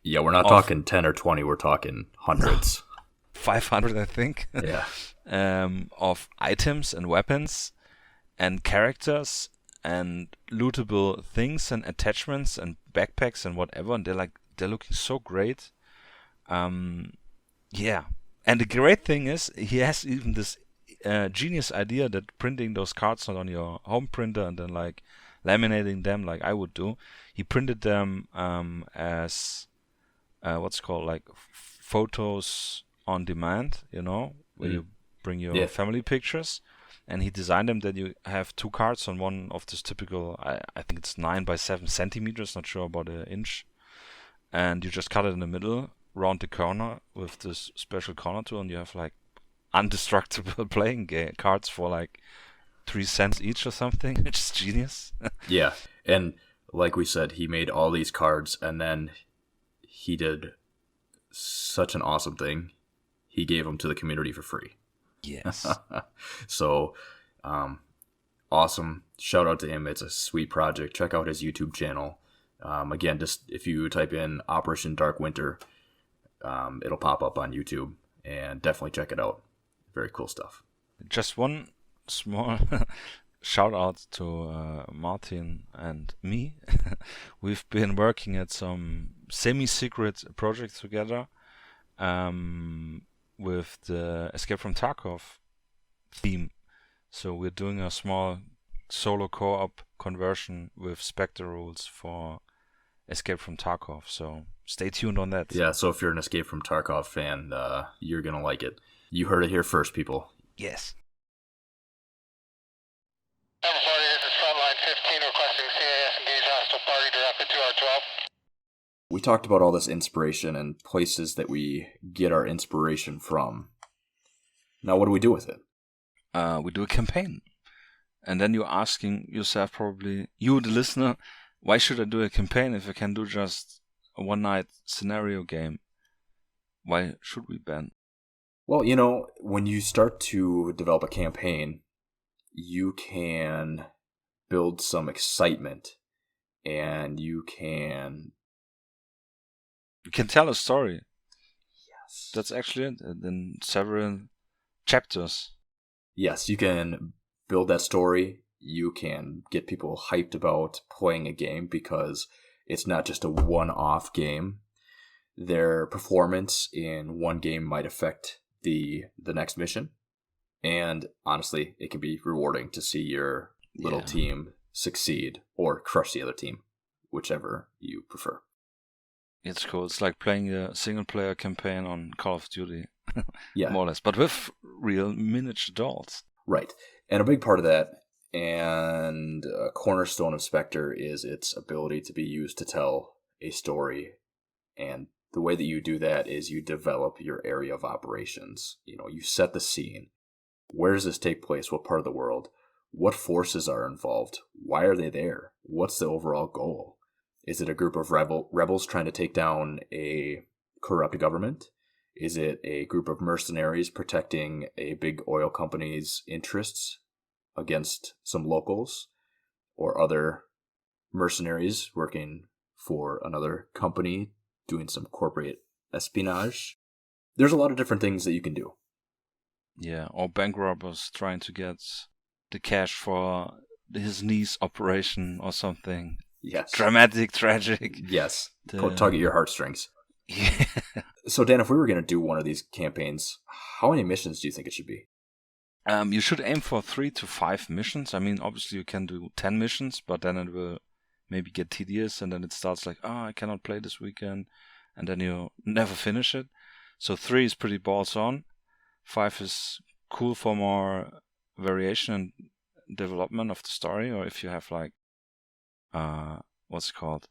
S1: Yeah, we're not talking 10 or 20, we're talking hundreds.
S2: 500, I think.
S1: Yeah.
S2: Of items and weapons and characters and lootable things and attachments and backpacks and whatever, and they're looking so great. Yeah. And the great thing is he has even this genius idea that printing those cards not on your home printer and then like laminating them like I would do. He printed them as what's called like photos on demand, where you bring your family pictures. And he designed them that you have 2 cards on one of this typical, I think it's 9 by 7 centimeters, not sure about an inch. And you just cut it in the middle, round the corner with this special corner tool, and you have like indestructible playing cards for like 3 cents each or something, which is genius.
S1: Yeah, and like we said, he made all these cards, and then he did such an awesome thing. He gave them to the community for free.
S2: Yes.
S1: So, awesome. Shout out to him. It's a sweet project. Check out his YouTube channel. Again, just if you type in Operation Dark Winter, it'll pop up on YouTube, and definitely check it out. Very cool stuff.
S2: Just one small shout out to Martin and me. We've been working at some semi-secret project together. With the Escape from Tarkov theme. So we're doing a small solo co-op conversion with Spectre rules for Escape from Tarkov. So stay tuned on that.
S1: Yeah, so if you're an Escape from Tarkov fan, you're going to like it. You heard it here first, people.
S2: Yes.
S4: Alpha Party, this is Frontline 15 requesting CAS engage hostile party directed to R12.
S1: We talked about all this inspiration and places that we get our inspiration from. Now, what do we do with it?
S2: We do a campaign. And then you're asking yourself probably, you the listener, why should I do a campaign if I can do just a one-night scenario game? Why should we, Ben?
S1: Well, when you start to develop a campaign, you can build some excitement, and you can
S2: tell a story.
S1: Yes.
S2: That's actually it. In several chapters.
S1: Yes, you can build that story. You can get people hyped about playing a game because it's not just a one-off game. Their performance in one game might affect the next mission. And honestly, it can be rewarding to see your little team succeed or crush the other team, whichever you prefer.
S2: It's cool. It's like playing a single-player campaign on Call of Duty,
S1: Yeah,
S2: more or less, but with real miniature dolls.
S1: Right. And a big part of that, and a cornerstone of Spectre, is its ability to be used to tell a story. And the way that you do that is you develop your area of operations. You set the scene. Where does this take place? What part of the world? What forces are involved? Why are they there? What's the overall goal? Is it a group of rebels trying to take down a corrupt government? Is it a group of mercenaries protecting a big oil company's interests against some locals? Or other mercenaries working for another company doing some corporate espionage? There's a lot of different things that you can do.
S2: Yeah, or bank robbers trying to get the cash for his niece operation or something.
S1: Yes.
S2: Dramatic, tragic.
S1: Yes. Tug at your heartstrings.
S2: Yeah.
S1: So, Dan, if we were going to do one of these campaigns, how many missions do you think it should be?
S2: You should aim for 3 to 5 missions. I mean, obviously you can do 10 missions, but then it will maybe get tedious, and then it starts like, I cannot play this weekend, and then you never finish it. So 3 is pretty balls on. 5 is cool for more variation and development of the story, or if you have like, what's it called?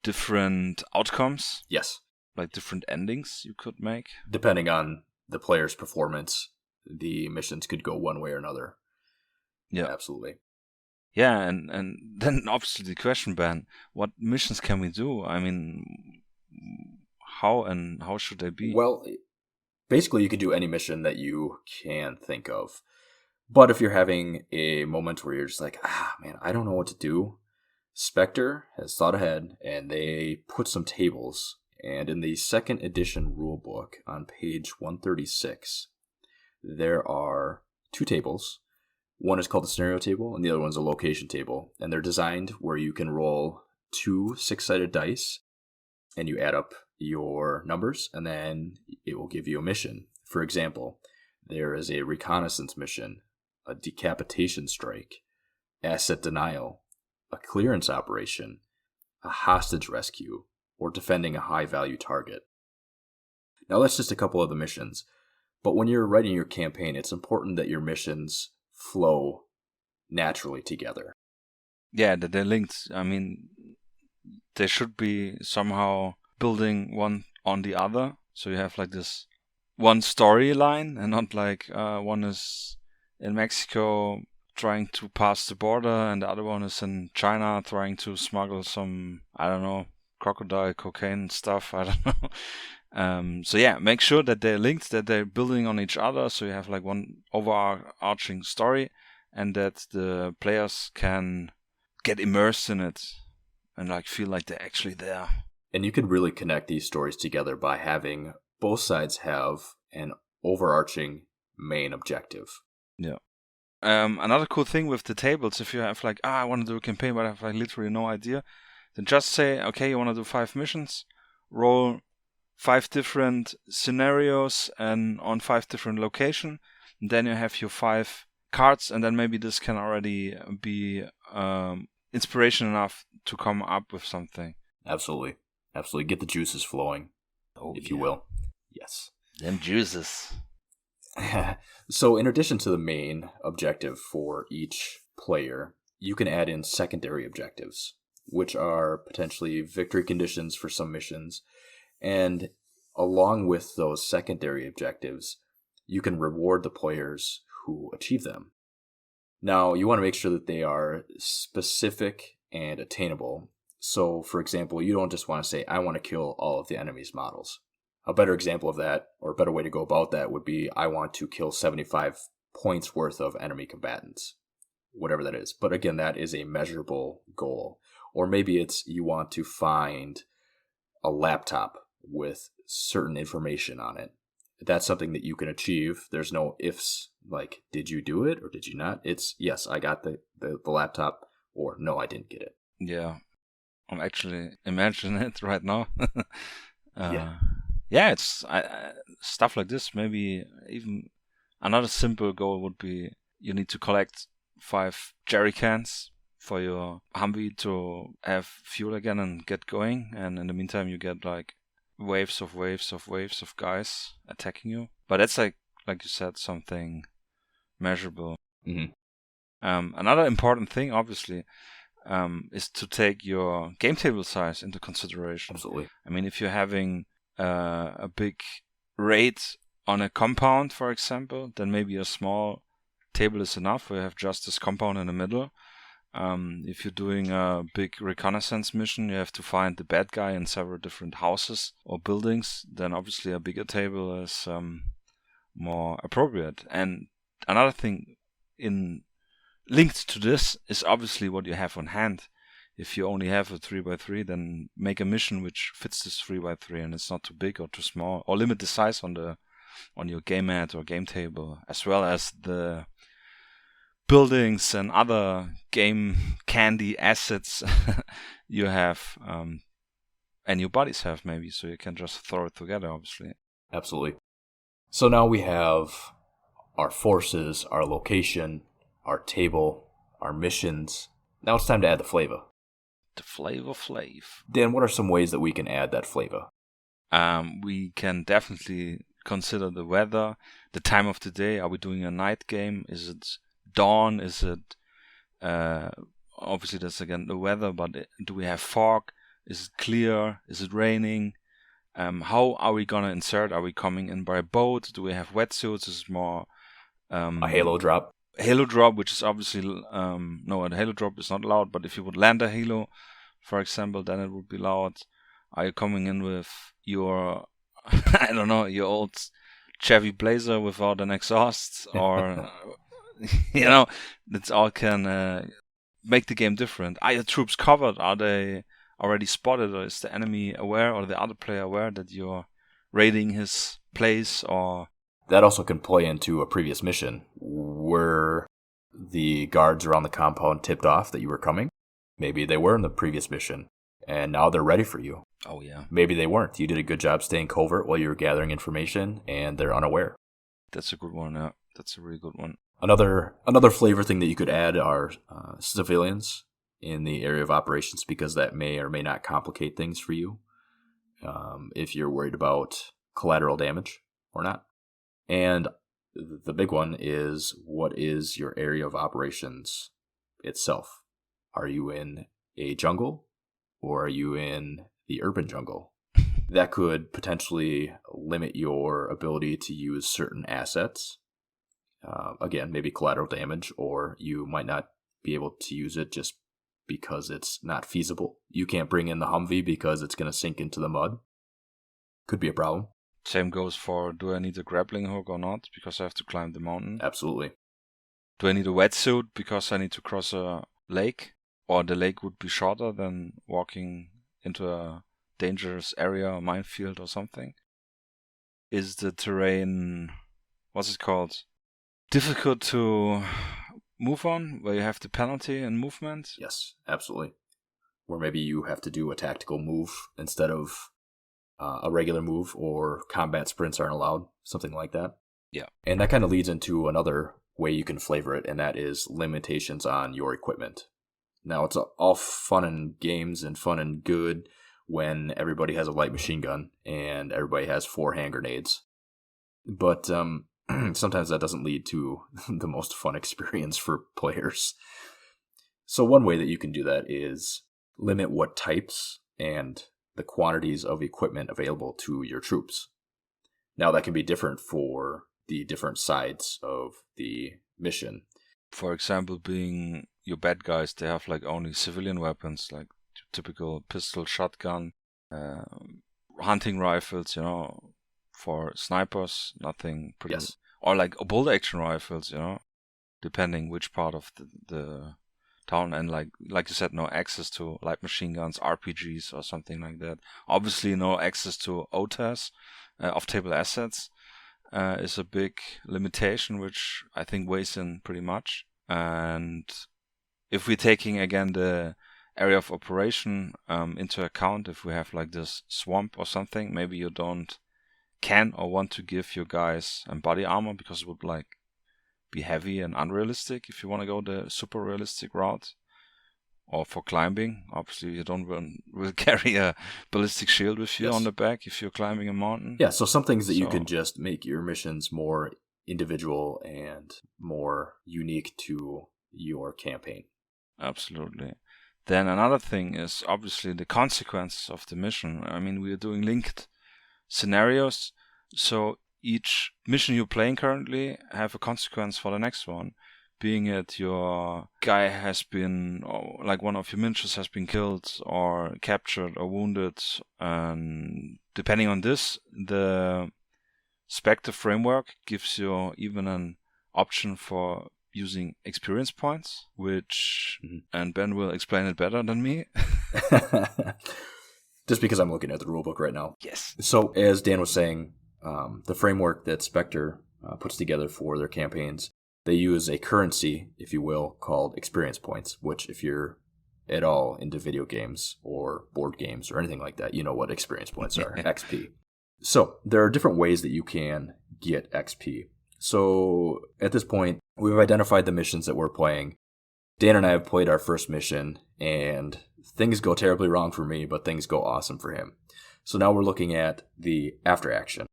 S2: Different outcomes.
S1: Yes.
S2: Like different endings you could make.
S1: Depending on the player's performance, the missions could go one way or another.
S2: Yeah.
S1: Absolutely.
S2: Yeah, and then obviously the question, Ben, what missions can we do? I mean, how should they be?
S1: Well, basically you could do any mission that you can think of. But if you're having a moment where you're just like, man, I don't know what to do, Spectre has thought ahead, and they put some tables. And in the 2nd edition rulebook on page 136, there are 2 tables. One is called the scenario table, and the other one's a location table. And they're designed where you can roll 2 6-sided dice, and you add up your numbers, and then it will give you a mission. For example, there is a reconnaissance mission, a decapitation strike, asset denial, a clearance operation, a hostage rescue, or defending a high-value target. Now, that's just a couple of the missions. But when you're writing your campaign, it's important that your missions flow naturally together.
S2: Yeah, that they're linked. I mean, they should be somehow building one on the other. So you have like this one storyline, and not like one is in Mexico trying to pass the border, and the other one is in China trying to smuggle some, I don't know, crocodile cocaine stuff. I don't know. So yeah, make sure that they're linked, that they're building on each other, so you have like one overarching story, and that the players can get immersed in it and like feel like they're actually there.
S1: And you can really connect these stories together by having both sides have an overarching main objective.
S2: Yeah. Another cool thing with the tables, if you have like, I want to do a campaign, but I have like literally no idea, then just say, okay, you want to do 5 missions, roll 5 different scenarios and on 5 different locations, and then you have your 5 cards, and then maybe this can already be inspiration enough to come up with something.
S1: Absolutely. Absolutely. Get the juices flowing, if you will. Yes.
S2: Them juices.
S1: So in addition to the main objective for each player, you can add in secondary objectives, which are potentially victory conditions for some missions. And along with those secondary objectives, you can reward the players who achieve them. Now, you want to make sure that they are specific and attainable. So, for example, you don't just want to say, I want to kill all of the enemy's models. A better example of that, or a better way to go about that, would be, I want to kill 75 points worth of enemy combatants. Whatever that is. But again, that is a measurable goal. Or maybe it's you want to find a laptop with certain information on it. That's something that you can achieve. There's no ifs, like, did you do it or did you not? It's, yes, I got the laptop, or no, I didn't get it.
S2: Yeah. I'm actually imagining it right now.
S1: Yeah,
S2: it's stuff like this. Maybe even another simple goal would be you need to collect 5 jerry cans for your Humvee to have fuel again and get going. And in the meantime, you get like waves of guys attacking you. But that's like you said, something measurable.
S1: Mm-hmm.
S2: Another important thing, obviously, is to take your game table size into consideration.
S1: Absolutely.
S2: I mean, if you're having a big raid on a compound, for example, then maybe a small table is enough, where you have just this compound in the middle. If you're doing a big reconnaissance mission, you have to find the bad guy in several different houses or buildings, then obviously a bigger table is more appropriate. And another thing linked to this is obviously what you have on hand. If you only have a 3x3, then make a mission which fits this 3x3 and it's not too big or too small, or limit the size on your game mat or game table, as well as the buildings and other game candy assets you have. any your buddies have, maybe, so you can just throw it together, obviously.
S1: Absolutely. So now we have our forces, our location, our table, our missions. Now it's time to add the flavor.
S2: The flavor flav.
S1: Dan, what are some ways that we can add that flavor?
S2: We can definitely consider the weather, the time of the day. Are we doing a night game? Is it dawn? Is it obviously that's again the weather, but do we have fog? Is it clear? Is it raining? How are we gonna insert? Are we coming in by boat? Do we have wetsuits? Is it more
S1: A halo drop?
S2: Halo drop, which is obviously no, a halo drop is not allowed, but if you would land a halo, for example, then it would be allowed. Are you coming in with your I don't know, your old Chevy Blazer without an exhaust, or you know, that all can make the game different. Are your troops covered? Are they already spotted, or is the enemy aware, or the other player aware that you're raiding his place? Or
S1: that also can play into a previous mission. Were the guards around the compound tipped off that you were coming? Maybe they were in the previous mission, and now they're ready for you.
S2: Oh, yeah.
S1: Maybe they weren't. You did a good job staying covert while you were gathering information, and they're unaware.
S2: That's a good one, yeah. That's a really good one.
S1: Another flavor thing that you could add are civilians in the area of operations, because that may or may not complicate things for you if you're worried about collateral damage or not. And the big one is, what is your area of operations itself? Are you in a jungle, or are you in the urban jungle? That could potentially limit your ability to use certain assets. Again, maybe collateral damage, or you might not be able to use it just because it's not feasible. You can't bring in the Humvee because it's going to sink into the mud. Could be a problem.
S2: Same goes for, do I need a grappling hook or not, because I have to climb the mountain?
S1: Absolutely.
S2: Do I need a wetsuit because I need to cross a lake? Or the lake would be shorter than walking into a dangerous area, a minefield or something? Is the terrain, what's it called, difficult to move on, where you have the penalty in movement?
S1: Yes, absolutely. Where maybe you have to do a tactical move instead of a regular move, or combat sprints aren't allowed, something like that.
S2: Yeah.
S1: And that kind of leads into another way you can flavor it, and that is limitations on your equipment. Now, it's all fun and games and fun and good when everybody has a light machine gun and everybody has 4 hand grenades. But sometimes that doesn't lead to the most fun experience for players. So one way that you can do that is limit what types and the quantities of equipment available to your troops. Now, that can be different for the different sides of the mission.
S2: For example, being your bad guys, they have like only civilian weapons, like typical pistol, shotgun, hunting rifles, you know, for snipers, nothing pretty.
S1: Yes.
S2: Or like bolt action rifles, you know, depending which part of the town, and like you said, no access to light machine guns, RPGs or something like that. Obviously, no access to OTAS, off-table assets, is a big limitation, which I think weighs in pretty much. And if we're taking again the area of operation into account, if we have like this swamp or something, maybe you can or want to give your guys body armor, because it would like be heavy and unrealistic if you want to go the super realistic route. Or for climbing, obviously you don't will carry a ballistic shield with you on the back if you're climbing a mountain.
S1: Yeah, so some things that you can just make your missions more individual and more unique to your campaign.
S2: Absolutely. Then another thing is obviously the consequences of the mission. I mean, we are doing linked scenarios, so each mission you're playing currently have a consequence for the next one. Being it your guy has been, or like one of your miniatures has been killed or captured or wounded, and depending on this, the Spectre framework gives you even an option for using experience points, which, and Ben will explain it better than me.
S1: Just because I'm looking at the rulebook right now.
S2: Yes.
S1: So, as Dan was saying, the framework that Spectre puts together for their campaigns, they use a currency, if you will, called experience points, which if you're at all into video games or board games or anything like that, you know what experience points are, XP. So there are different ways that you can get XP. So at this point, we've identified the missions that we're playing. Dan and I have played our first mission, and things go terribly wrong for me, but things go awesome for him. So now we're looking at the after action,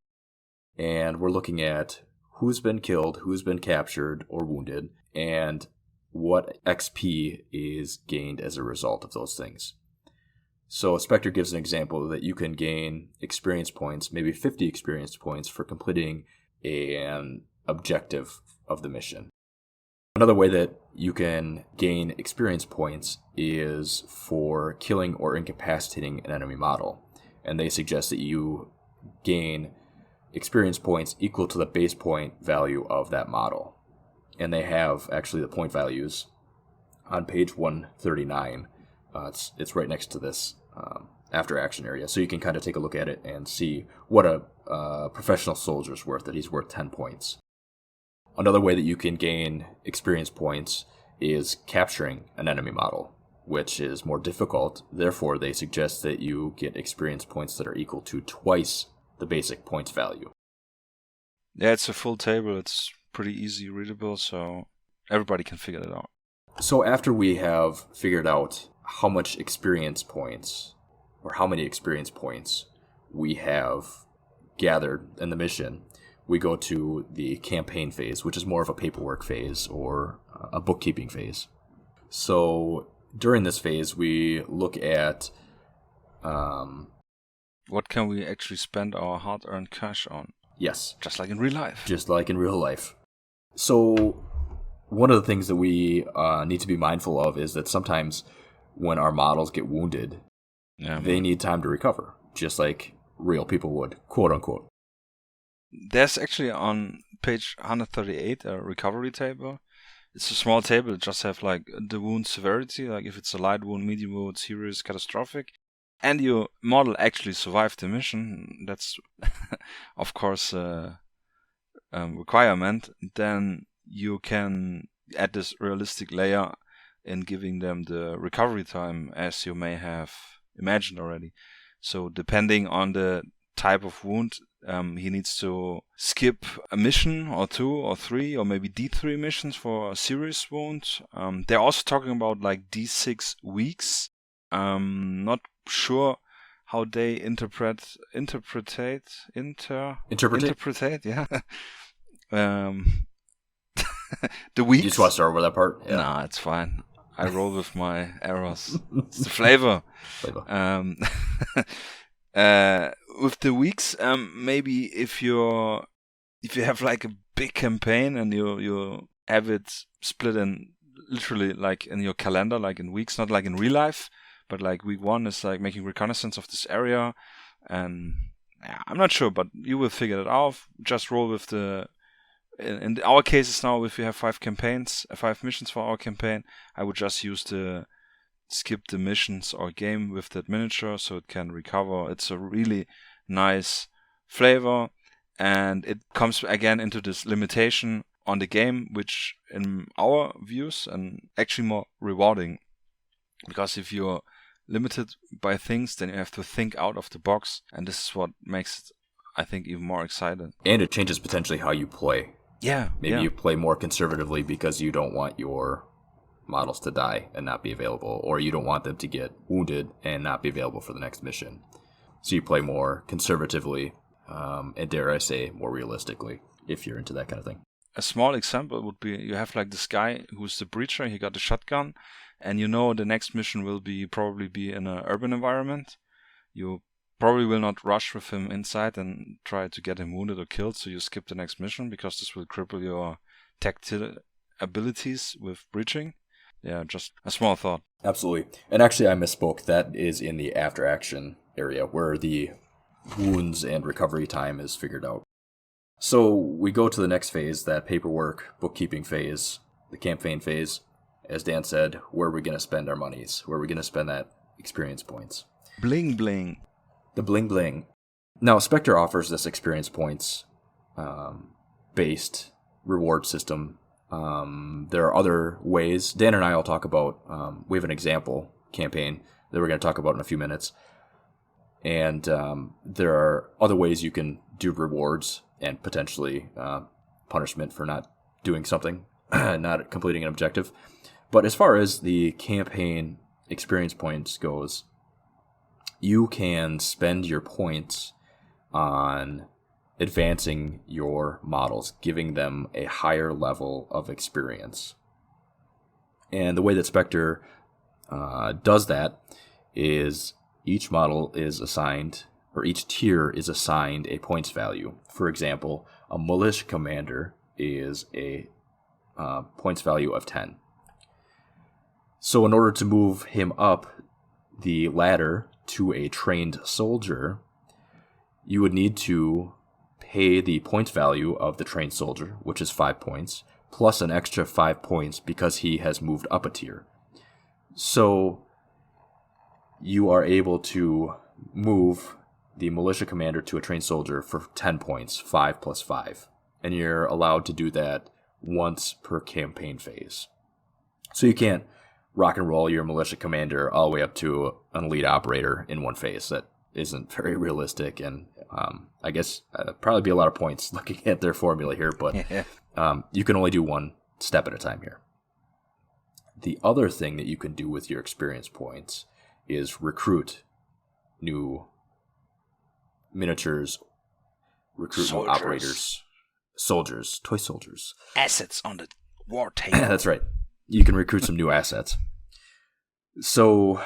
S1: and we're looking at who's been killed, who's been captured or wounded, and what XP is gained as a result of those things. So Spectre gives an example that you can gain experience points, maybe 50 experience points for completing an objective of the mission. Another way that you can gain experience points is for killing or incapacitating an enemy model. And they suggest that you gain experience points equal to the base point value of that model. And they have actually the point values on page 139. It's right next to this after action area. So you can kind of take a look at it and see what a professional soldier's worth, that he's worth 10 points. Another way that you can gain experience points is capturing an enemy model, which is more difficult. Therefore, they suggest that you get experience points that are equal to twice the basic points value.
S2: Yeah, it's a full table. It's pretty easy readable, so everybody can figure it out.
S1: So after we have figured out how much experience points, or how many experience points we have gathered in the mission, we go to the campaign phase, which is more of a paperwork phase or a bookkeeping phase. So during this phase, we look at
S2: what can we actually spend our hard-earned cash on?
S1: Yes.
S2: Just like in real life.
S1: Just like in real life. So one of the things that we need to be mindful of is that sometimes when our models get wounded, they need time to recover, just like real people would, quote unquote.
S2: There's actually on page 138 a recovery table. It's a small table. It just have like the wound severity, like if it's a light wound, medium wound, serious, catastrophic, and your model actually survived the mission. That's of course a requirement. Then you can add this realistic layer in giving them the recovery time, as you may have imagined already. So depending on the type of wound, he needs to skip a mission or 2 or 3 or maybe D3 missions for a serious wound. They're also talking about like D6 weeks. Not sure how they interpret, yeah. The weeks.
S1: You just want to start with that part?
S2: Yeah. Nah, it's fine. I roll with my arrows. It's the flavor. With the weeks, maybe if you have like a big campaign and you have it split in literally like in your calendar, like in weeks, not like in real life, but like week 1 is like making reconnaissance of this area, and I'm not sure, but you will figure it out. Just roll with the. In our cases now, if we have 5 missions for our campaign, I would just use the skip the missions or game with that miniature so it can recover. It's a really nice flavor, and it comes again into this limitation on the game, which in our views and actually more rewarding, because if you're limited by things, then you have to think out of the box, and this is what makes it, I think, even more exciting.
S1: And it changes potentially how you play.
S2: Yeah.
S1: Maybe you play more conservatively because you don't want your models to die and not be available, or you don't want them to get wounded and not be available for the next mission. So you play more conservatively, and dare I say, more realistically, if you're into that kind of thing.
S2: A small example would be, you have like this guy who's the breacher, he got the shotgun, and you know the next mission will probably be in an urban environment. You probably will not rush with him inside and try to get him wounded or killed, so you skip the next mission, because this will cripple your tactile abilities with breaching. Yeah, just a small thought.
S1: Absolutely. And actually, I misspoke. That is in the after action area where the wounds and recovery time is figured out. So we go to the next phase, that paperwork, bookkeeping phase, the campaign phase. As Dan said, where are we going to spend our monies? Where are we going to spend that experience points?
S2: Bling bling.
S1: The bling bling. Now, Spectre offers this experience points based reward system. There are other ways. Dan and I will talk about, we have an example campaign that we're going to talk about in a few minutes. And there are other ways you can do rewards and potentially punishment for not doing something, not completing an objective. But as far as the campaign experience points goes, you can spend your points on advancing your models, giving them a higher level of experience. And the way that Spectre does that is each model is assigned, or each tier is assigned a points value. For example, a militia commander is a points value of 10. So in order to move him up the ladder to a trained soldier, you would need to pay the points value of the trained soldier, which is 5 points, plus an extra 5 points because he has moved up a tier. So you are able to move the militia commander to a trained soldier for 10 points, 5 plus 5. And you're allowed to do that once per campaign phase. So you can't rock and roll your militia commander all the way up to an elite operator in one phase. That isn't very realistic, and I guess probably be a lot of points looking at their formula here, but you can only do one step at a time here. The other thing that you can do with your experience points is recruit new miniatures, recruit new operators, soldiers, toy soldiers.
S2: Assets on the war table.
S1: That's right. You can recruit some new assets. So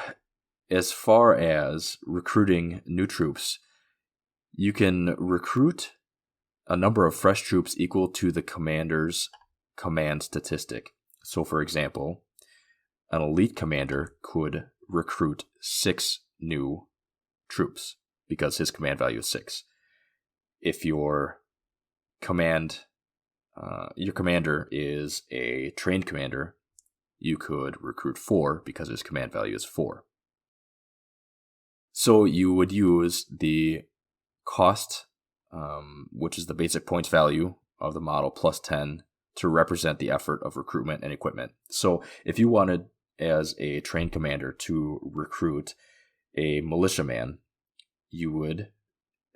S1: as far as recruiting new troops, you can recruit a number of fresh troops equal to the commander's command statistic. So for example, an elite commander could recruit 6 new troops because his command value is 6. If your commander is a trained commander, you could recruit 4 because his command value is 4. So you would use the cost, which is the basic points value of the model, plus 10 to represent the effort of recruitment and equipment. So if you wanted, as a trained commander, to recruit a militiaman, you would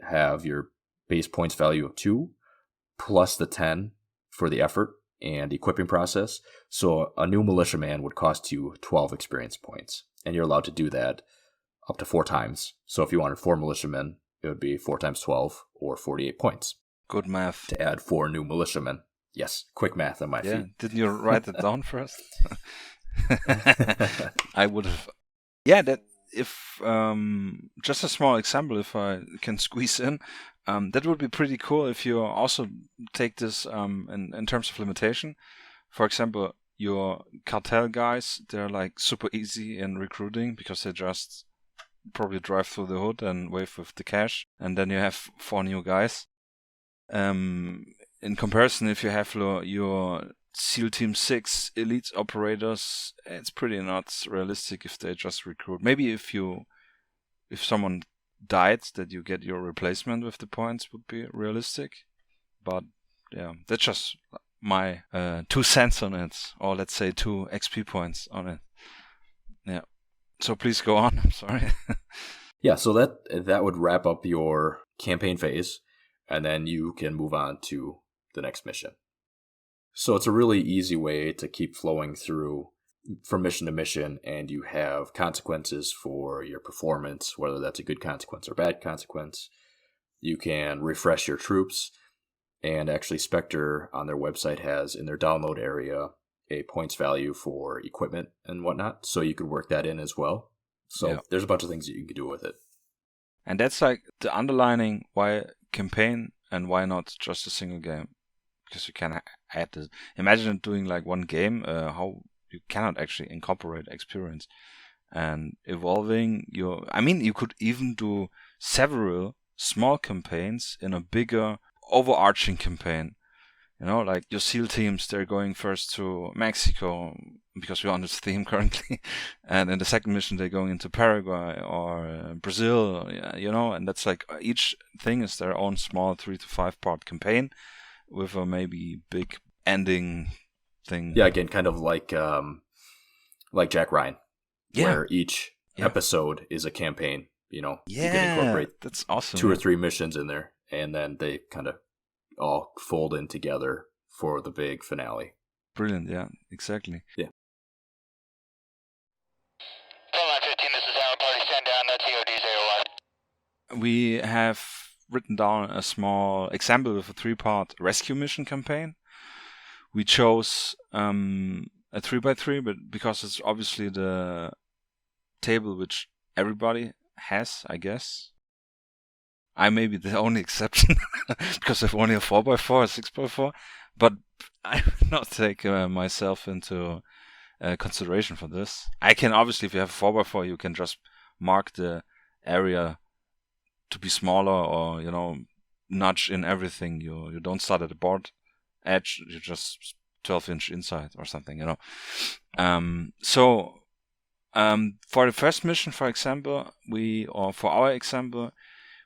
S1: have your base points value of 2 plus the 10 for the effort and equipping process. So a new militiaman would cost you 12 experience points, and you're allowed to do that up to 4 times. So if you wanted 4 militiamen, it would be 4 times 12 or 48 points.
S2: Good math.
S1: To add 4 new militiamen. Yes, quick math on my feet.
S2: Didn't you write it down first? I would have. Yeah, that if just a small example, if I can squeeze in, that would be pretty cool if you also take this in terms of limitation. For example, your cartel guys, they're like super easy in recruiting because they just probably drive through the hood and wave with the cash, and then you have 4 new guys. In comparison, if you have your SEAL Team 6 elite operators, it's pretty not realistic if they just recruit. Maybe if someone died, that you get your replacement with the points would be realistic. But yeah, that's just my 2 cents on it, or let's say 2 XP points on it. Yeah. So please go on. I'm sorry.
S1: Yeah, so that would wrap up your campaign phase, and then you can move on to the next mission. So it's a really easy way to keep flowing through from mission to mission, and you have consequences for your performance, whether that's a good consequence or bad consequence. You can refresh your troops, and actually Spectre on their website has in their download area a points value for equipment and whatnot, so you could work that in as well. So there's a bunch of things that you can do with it.
S2: And that's like the underlining why campaign and why not just a single game. Because you can add this. Imagine doing like one game, how you cannot actually incorporate experience. And evolving you could even do several small campaigns in a bigger overarching campaign. You know, like your SEAL teams, they're going first to Mexico because we're on this theme currently. And in the second mission, they're going into Paraguay or Brazil, you know, and that's like each thing is their own small 3 to 5 part campaign with a maybe big ending thing.
S1: Yeah, again, kind of like Jack Ryan. where each episode is a campaign. You know, you can incorporate
S2: that's awesome.
S1: 2 or 3 missions in there, and then they kind of all fold in together for the big finale.
S2: Brilliant, yeah, exactly.
S1: Yeah.
S4: Line 15, this is Hammer Party, stand down, that's EOD 01.
S2: We have written down a small example with a 3-part rescue mission campaign. We chose a 3x3, but because it's obviously the table which everybody has, I guess. I may be the only exception because I've only a 4x4 or 6x4, but I will not take myself into consideration for this. I can obviously, if you have a 4x4, you can just mark the area to be smaller, or nudge in everything. You don't start at the board edge, you just 12-inch inside or something. So for the first mission, for example, for our example,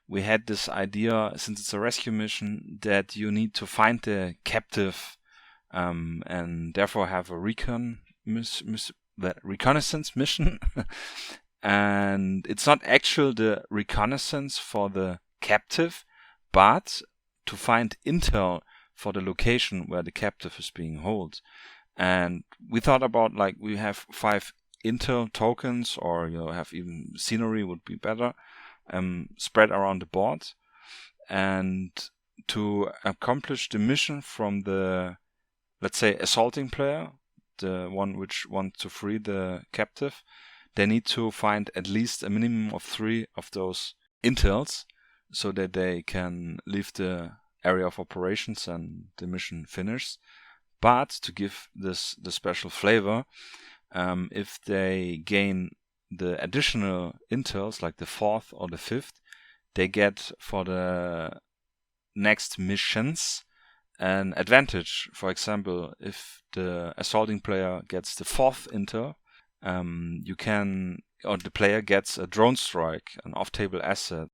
S2: we had this idea, since it's a rescue mission, that you need to find the captive, and therefore have a reconnaissance mission. And it's not actual the reconnaissance for the captive, but to find intel for the location where the captive is being held. And we thought about, like, we have 5 intel tokens, or have even scenery would be better, spread around the board. And to accomplish the mission from the, let's say, assaulting player, the one which wants to free the captive, they need to find at least a minimum of 3 of those intels, so that they can leave the area of operations and the mission finishes. But to give this the special flavor, if they gain the additional intels, like the 4th or the 5th, they get for the next missions an advantage. For example, if the assaulting player gets the 4th intel, the player gets a drone strike, an off-table asset.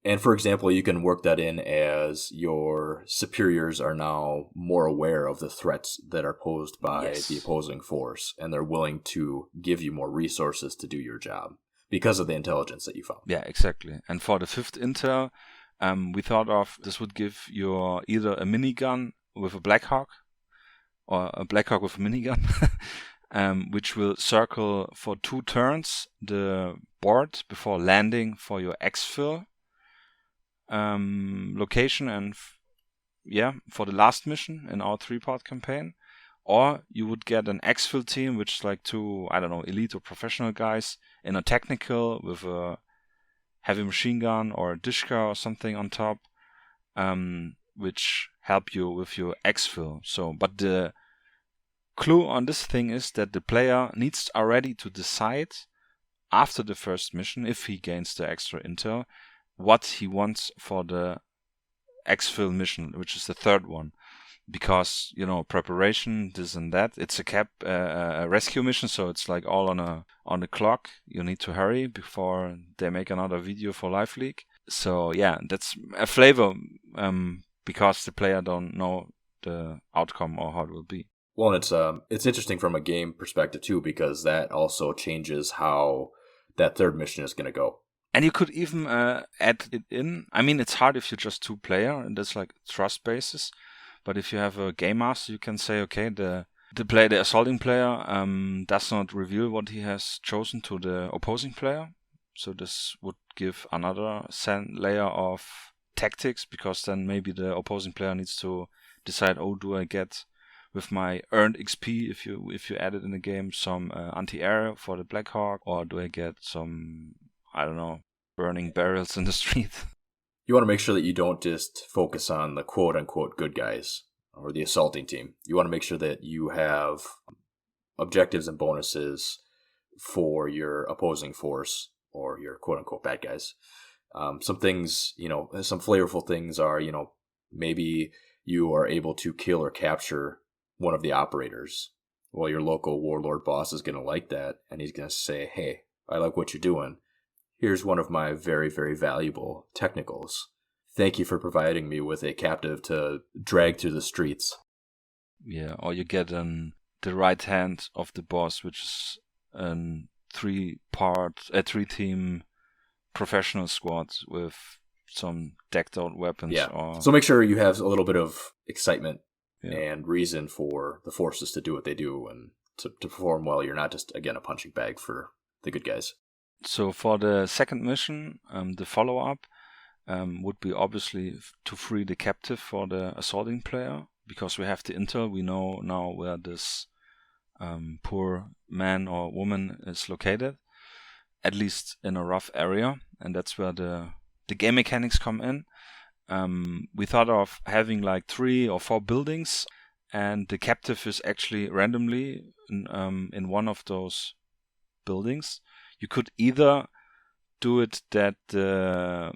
S1: And for example, you can work that in as your superiors are now more aware of the threats that are posed by the opposing force, and they're willing to give you more resources to do your job because of the intelligence that you found.
S2: Yeah, exactly. And for the 5th intel, we thought of this would give you either a minigun with a Black Hawk, or a Black Hawk with a minigun, which will circle for 2 turns the board before landing for your exfil location, and for the last mission in our 3-part campaign. Or you would get an exfil team, which is like 2, elite or professional guys in a technical with a heavy machine gun or a Dishka or something on top, which help you with your exfil. So, but the clue on this thing is that the player needs already to decide after the first mission, if he gains the extra intel, what he wants for the exfil mission, which is the 3rd one. Because, preparation, this and that. It's a rescue mission, so it's like all on the clock. You need to hurry before they make another video for Live League. So yeah, that's a flavor, because the player don't know the outcome or how it will be.
S1: Well, and it's interesting from a game perspective too, because that also changes how that 3rd mission is going to go.
S2: And you could even add it in. I mean, it's hard if you're just 2-player, and there's like trust basis. But if you have a game master, you can say, okay, the assaulting player does not reveal what he has chosen to the opposing player. So this would give another layer of tactics, because then maybe the opposing player needs to decide, do I get with my earned XP, if you add it in the game, some anti-air for the Black Hawk, or do I get some, burning barrels in the street?
S1: You want to make sure that you don't just focus on the quote-unquote good guys or the assaulting team. You want to make sure that you have objectives and bonuses for your opposing force or your quote-unquote bad guys. Some things, some flavorful things are, maybe you are able to kill or capture one of the operators. Well, your local warlord boss is going to like that, and he's going to say, hey, I like what you're doing. Here's one of my very, very valuable technicals. Thank you for providing me with a captive to drag through the streets.
S2: Yeah, or you get the right hand of the boss, which is a 3-team professional squads with some decked out weapons.
S1: Yeah. So make sure you have a little bit of excitement and reason for the forces to do what they do and to perform well. You're not just, again, a punching bag for the good guys.
S2: So for the second mission, the follow-up would be obviously to free the captive for the assaulting player, because we have the intel. We know now where this poor man or woman is located, at least in a rough area, and that's where the game mechanics come in. We thought of having like 3 or 4 buildings, and the captive is actually randomly in one of those buildings. You could either do it that the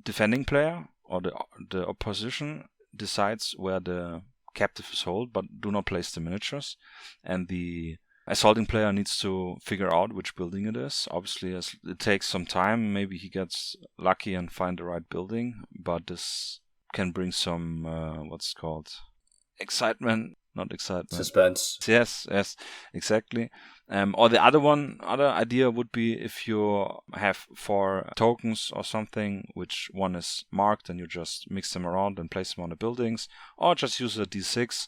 S2: defending player or the opposition decides where the captive is held, but do not place the miniatures, and the assaulting player needs to figure out which building it is. Obviously, it takes some time. Maybe he gets lucky and find the right building, but this can bring some what's called excitement. Not excitement.
S1: Suspense.
S2: Yes, exactly. Or the other idea would be if you have 4 tokens or something, which one is marked, and you just mix them around and place them on the buildings, or just use a D6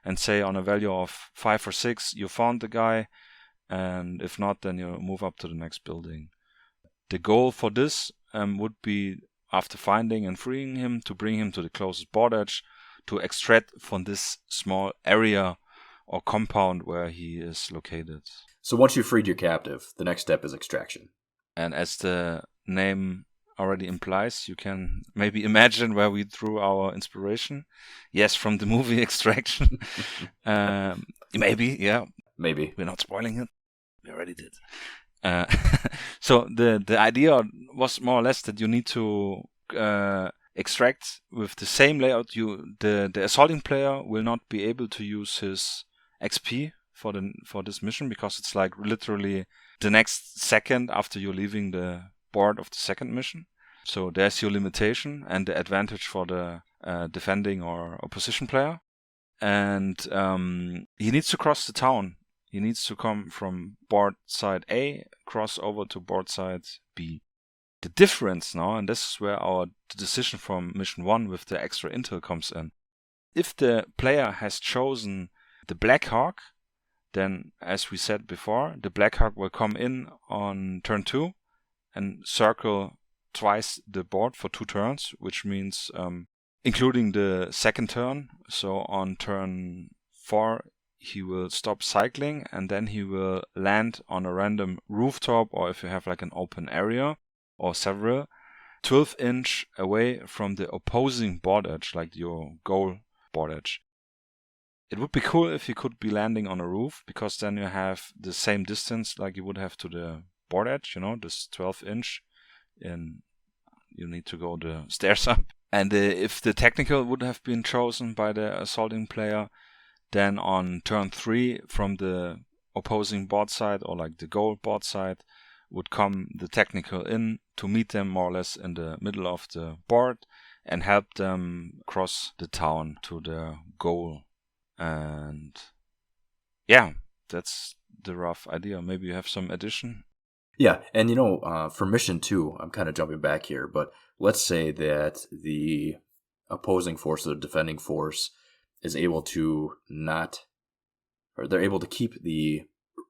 S2: and say on a value of 5 or 6 you found the guy, and if not, then you move up to the next building. The goal for this would be, after finding and freeing him, to bring him to the closest board edge, to extract from this small area or compound where he is located.
S1: So once you've freed your captive, the next step is extraction.
S2: And as the name already implies, you can maybe imagine where we drew our inspiration. Yes, from the movie Extraction. Maybe, yeah.
S1: Maybe.
S2: We're not spoiling it. We already did. So the idea was more or less that you need to extract with the same layout. The assaulting player will not be able to use his XP for this mission, because it's like literally the next second after you're leaving the board of the second mission. So there's your limitation and the advantage for the defending or opposition player. And he needs to cross the town. He needs to come from board side A, cross over to board side B. The difference now, and this is where the decision from mission 1 with the extra intel comes in. If the player has chosen the Black Hawk, then, as we said before, the Black Hawk will come in on turn 2 and circle twice the board for 2 turns, which means including the second turn. So on turn 4, he will stop cycling, and then he will land on a random rooftop, or if you have like an open area or several, 12-inch away from the opposing board edge, like your goal board edge. It would be cool if you could be landing on a roof, because then you have the same distance like you would have to the board edge, this 12-inch, and you need to go the stairs up. And if the technical would have been chosen by the assaulting player, then on turn 3 from the opposing board side, or like the goal board side, would come the technical in to meet them more or less in the middle of the board and help them cross the town to the goal. And yeah, that's the rough idea. Maybe you have some addition?
S1: Yeah, and for mission 2, I'm kind of jumping back here, but let's say that the opposing force, or the defending force, is able to they're able to keep the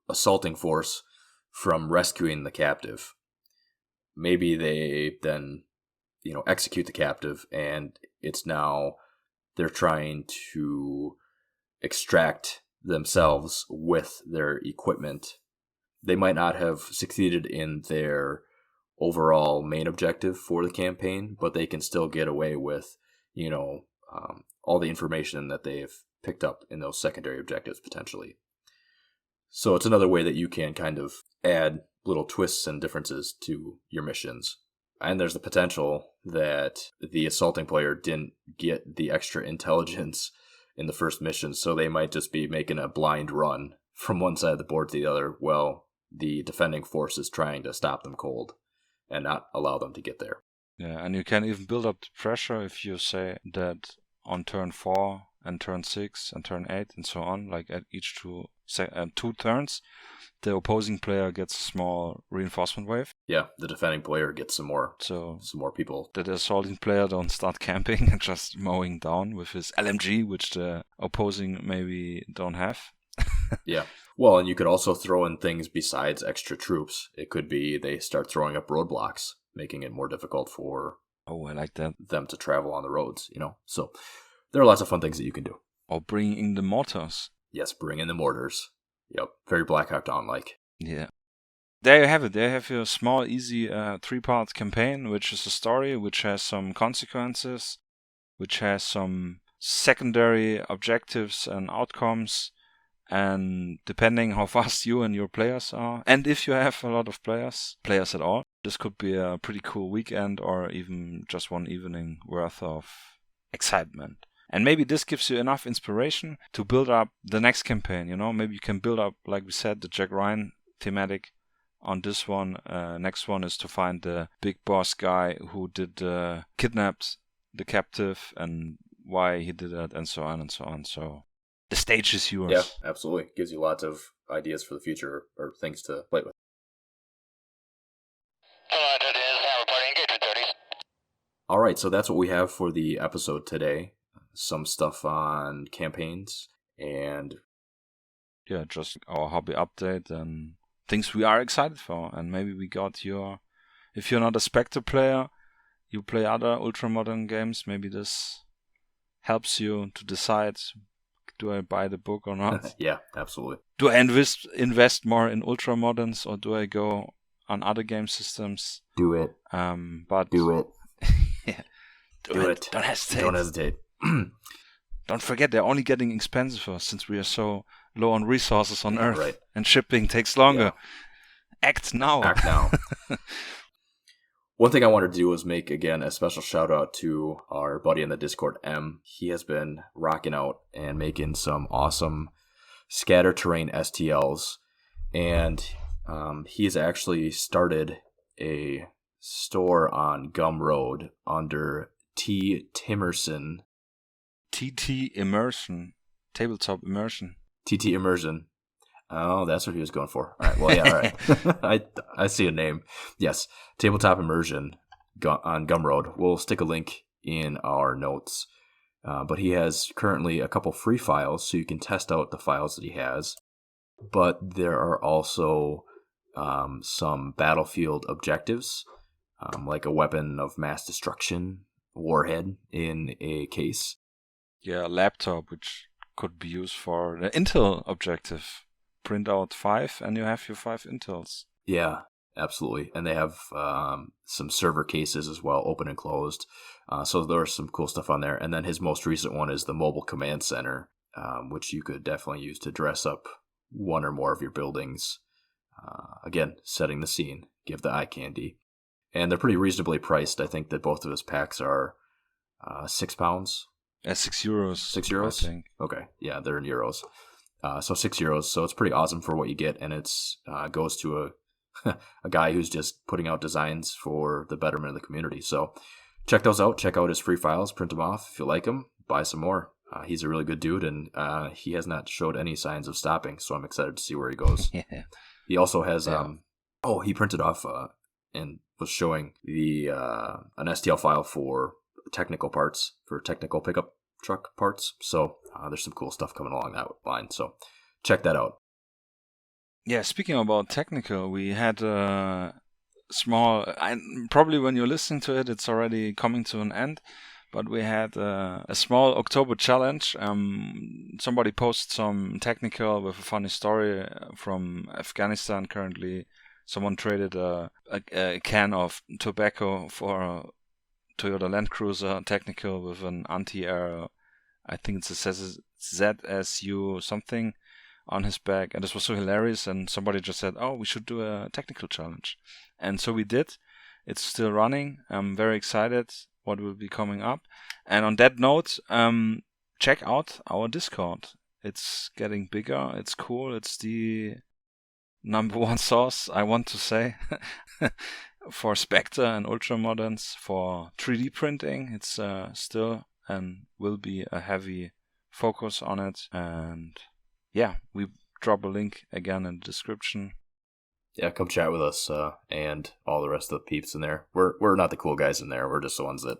S1: assaulting force from rescuing the captive. Maybe they then, execute the captive, and it's now they're trying to extract themselves with their equipment. They might not have succeeded in their overall main objective for the campaign, but they can still get away with, all the information that they've picked up in those secondary objectives potentially. So it's another way that you can kind of add little twists and differences to your missions. And there's the potential that the assaulting player didn't get the extra intelligence in the first mission, so they might just be making a blind run from one side of the board to the other, while the defending force is trying to stop them cold and not allow them to get there.
S2: Yeah, and you can even build up the pressure if you say that on turn 4 and turn 6 and turn 8 and so on, like at each 2 turns, the opposing player gets a small reinforcement wave.
S1: Yeah, the defending player gets some more people.
S2: The assaulting player don't start camping and just mowing down with his LMG, which the opposing maybe don't have.
S1: Yeah. Well, and you could also throw in things besides extra troops. It could be they start throwing up roadblocks, making it more difficult for
S2: I like that.
S1: Them to travel on the roads, So there are lots of fun things that you can do.
S2: Or bring in the mortars.
S1: Yes, bring in the mortars. Yep, very Black Hawk Down-like.
S2: Yeah. There you have it. There you have your small, easy 3-part campaign, which is a story, which has some consequences, which has some secondary objectives and outcomes, and depending how fast you and your players are, and if you have a lot of players at all, this could be a pretty cool weekend or even just one evening worth of excitement. And maybe this gives you enough inspiration to build up the next campaign, Maybe you can build up, like we said, the Jack Ryan thematic on this one. Next one is to find the big boss guy who kidnapped the captive and why he did that, and so on and so on. So the stage is yours.
S1: Yeah, absolutely. Gives you lots of ideas for the future or things to play with. All right, so that's what we have for the episode today. Some stuff on campaigns and
S2: just our hobby update and things we are excited for. And maybe we got if you're not a Spectre player, you play other ultramodern games, maybe this helps you to decide, do I buy the book or not?
S1: Yeah, absolutely.
S2: Do I invest more in ultramoderns, or do I go on other game systems?
S1: Do it.
S2: But
S1: do it.
S2: Yeah.
S1: Do it.
S2: Don't hesitate.
S1: Don't hesitate.
S2: Don't forget, they're only getting expensive since we are so low on resources on Earth.
S1: Right.
S2: And shipping takes longer.
S1: Yeah.
S2: Act now.
S1: Act now. One thing I wanted to do was make, again, a special shout out to our buddy in the Discord, M. He has been rocking out and making some awesome scatter terrain STLs. And he's actually started a store on Gumroad under TTE
S2: Immersion. Tabletop Immersion.
S1: TTE Immersion. Oh, that's what he was going for. All right. Well, yeah, all right. I see a name. Yes, Tabletop Immersion on Gumroad. We'll stick a link in our notes. But he has currently a couple free files, so you can test out the files that he has. But there are also some battlefield objectives, like a weapon of mass destruction warhead in a case.
S2: Yeah, a laptop, which could be used for the Intel objective. Print out 5 and you have your 5 Intels.
S1: Yeah, absolutely. And they have some server cases as well, open and closed. So there's some cool stuff on there. And then his most recent one is the Mobile Command Center, which you could definitely use to dress up one or more of your buildings. Again, setting the scene, give the eye candy. And they're pretty reasonably priced. I think that both of his packs are £6.
S2: €6. €6, I think.
S1: Okay, yeah, they're in euros. So €6. So it's pretty awesome for what you get, and it's goes to a guy who's just putting out designs for the betterment of the community. So check those out. Check out his free files. Print them off. If you like them, buy some more. He's a really good dude, and he has not showed any signs of stopping. So I'm excited to see where he goes.
S2: Yeah.
S1: He also has he printed off and was showing the an STL file for technical parts, for technical pickup truck parts. So there's some cool stuff coming along that line. So check that out.
S2: Yeah, speaking about technical, we had a small, probably when you're listening to it, it's already coming to an end, but we had a small October challenge. Somebody posted some technical with a funny story from Afghanistan currently. Someone traded a can of tobacco for a Toyota Land Cruiser technical with an anti-air, I think it's a ZSU something on his back. And this was so hilarious. And somebody just said, oh, we should do a technical challenge. And so we did. It's still running. I'm very excited what will be coming up. And on that note, check out our Discord. It's getting bigger. It's cool. It's the number one source, I want to say, for Spectre and ultramoderns, for 3D printing. It's still and will be a heavy focus on it. And yeah, we drop a link again in the description.
S1: Yeah, come chat with us and all the rest of the peeps in there. We're not the cool guys in there. We're just the ones that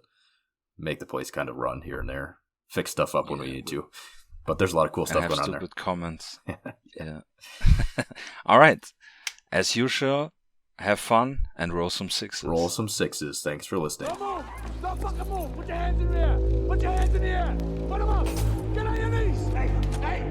S1: make the place kind of run here and there, fix stuff up when we need to. But there's a lot of cool stuff going on there.
S2: Stupid comments. Yeah. All right. As usual, have fun and roll some sixes.
S1: Roll some sixes. Thanks for listening.
S3: Don't move! Don't fucking move! Put your hands in the air! Put your hands in the air! Put them up! Get on your knees! Hey! Hey!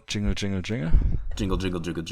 S2: Jingle, jingle, jingle.
S1: Jingle, jingle, jingle, jingle.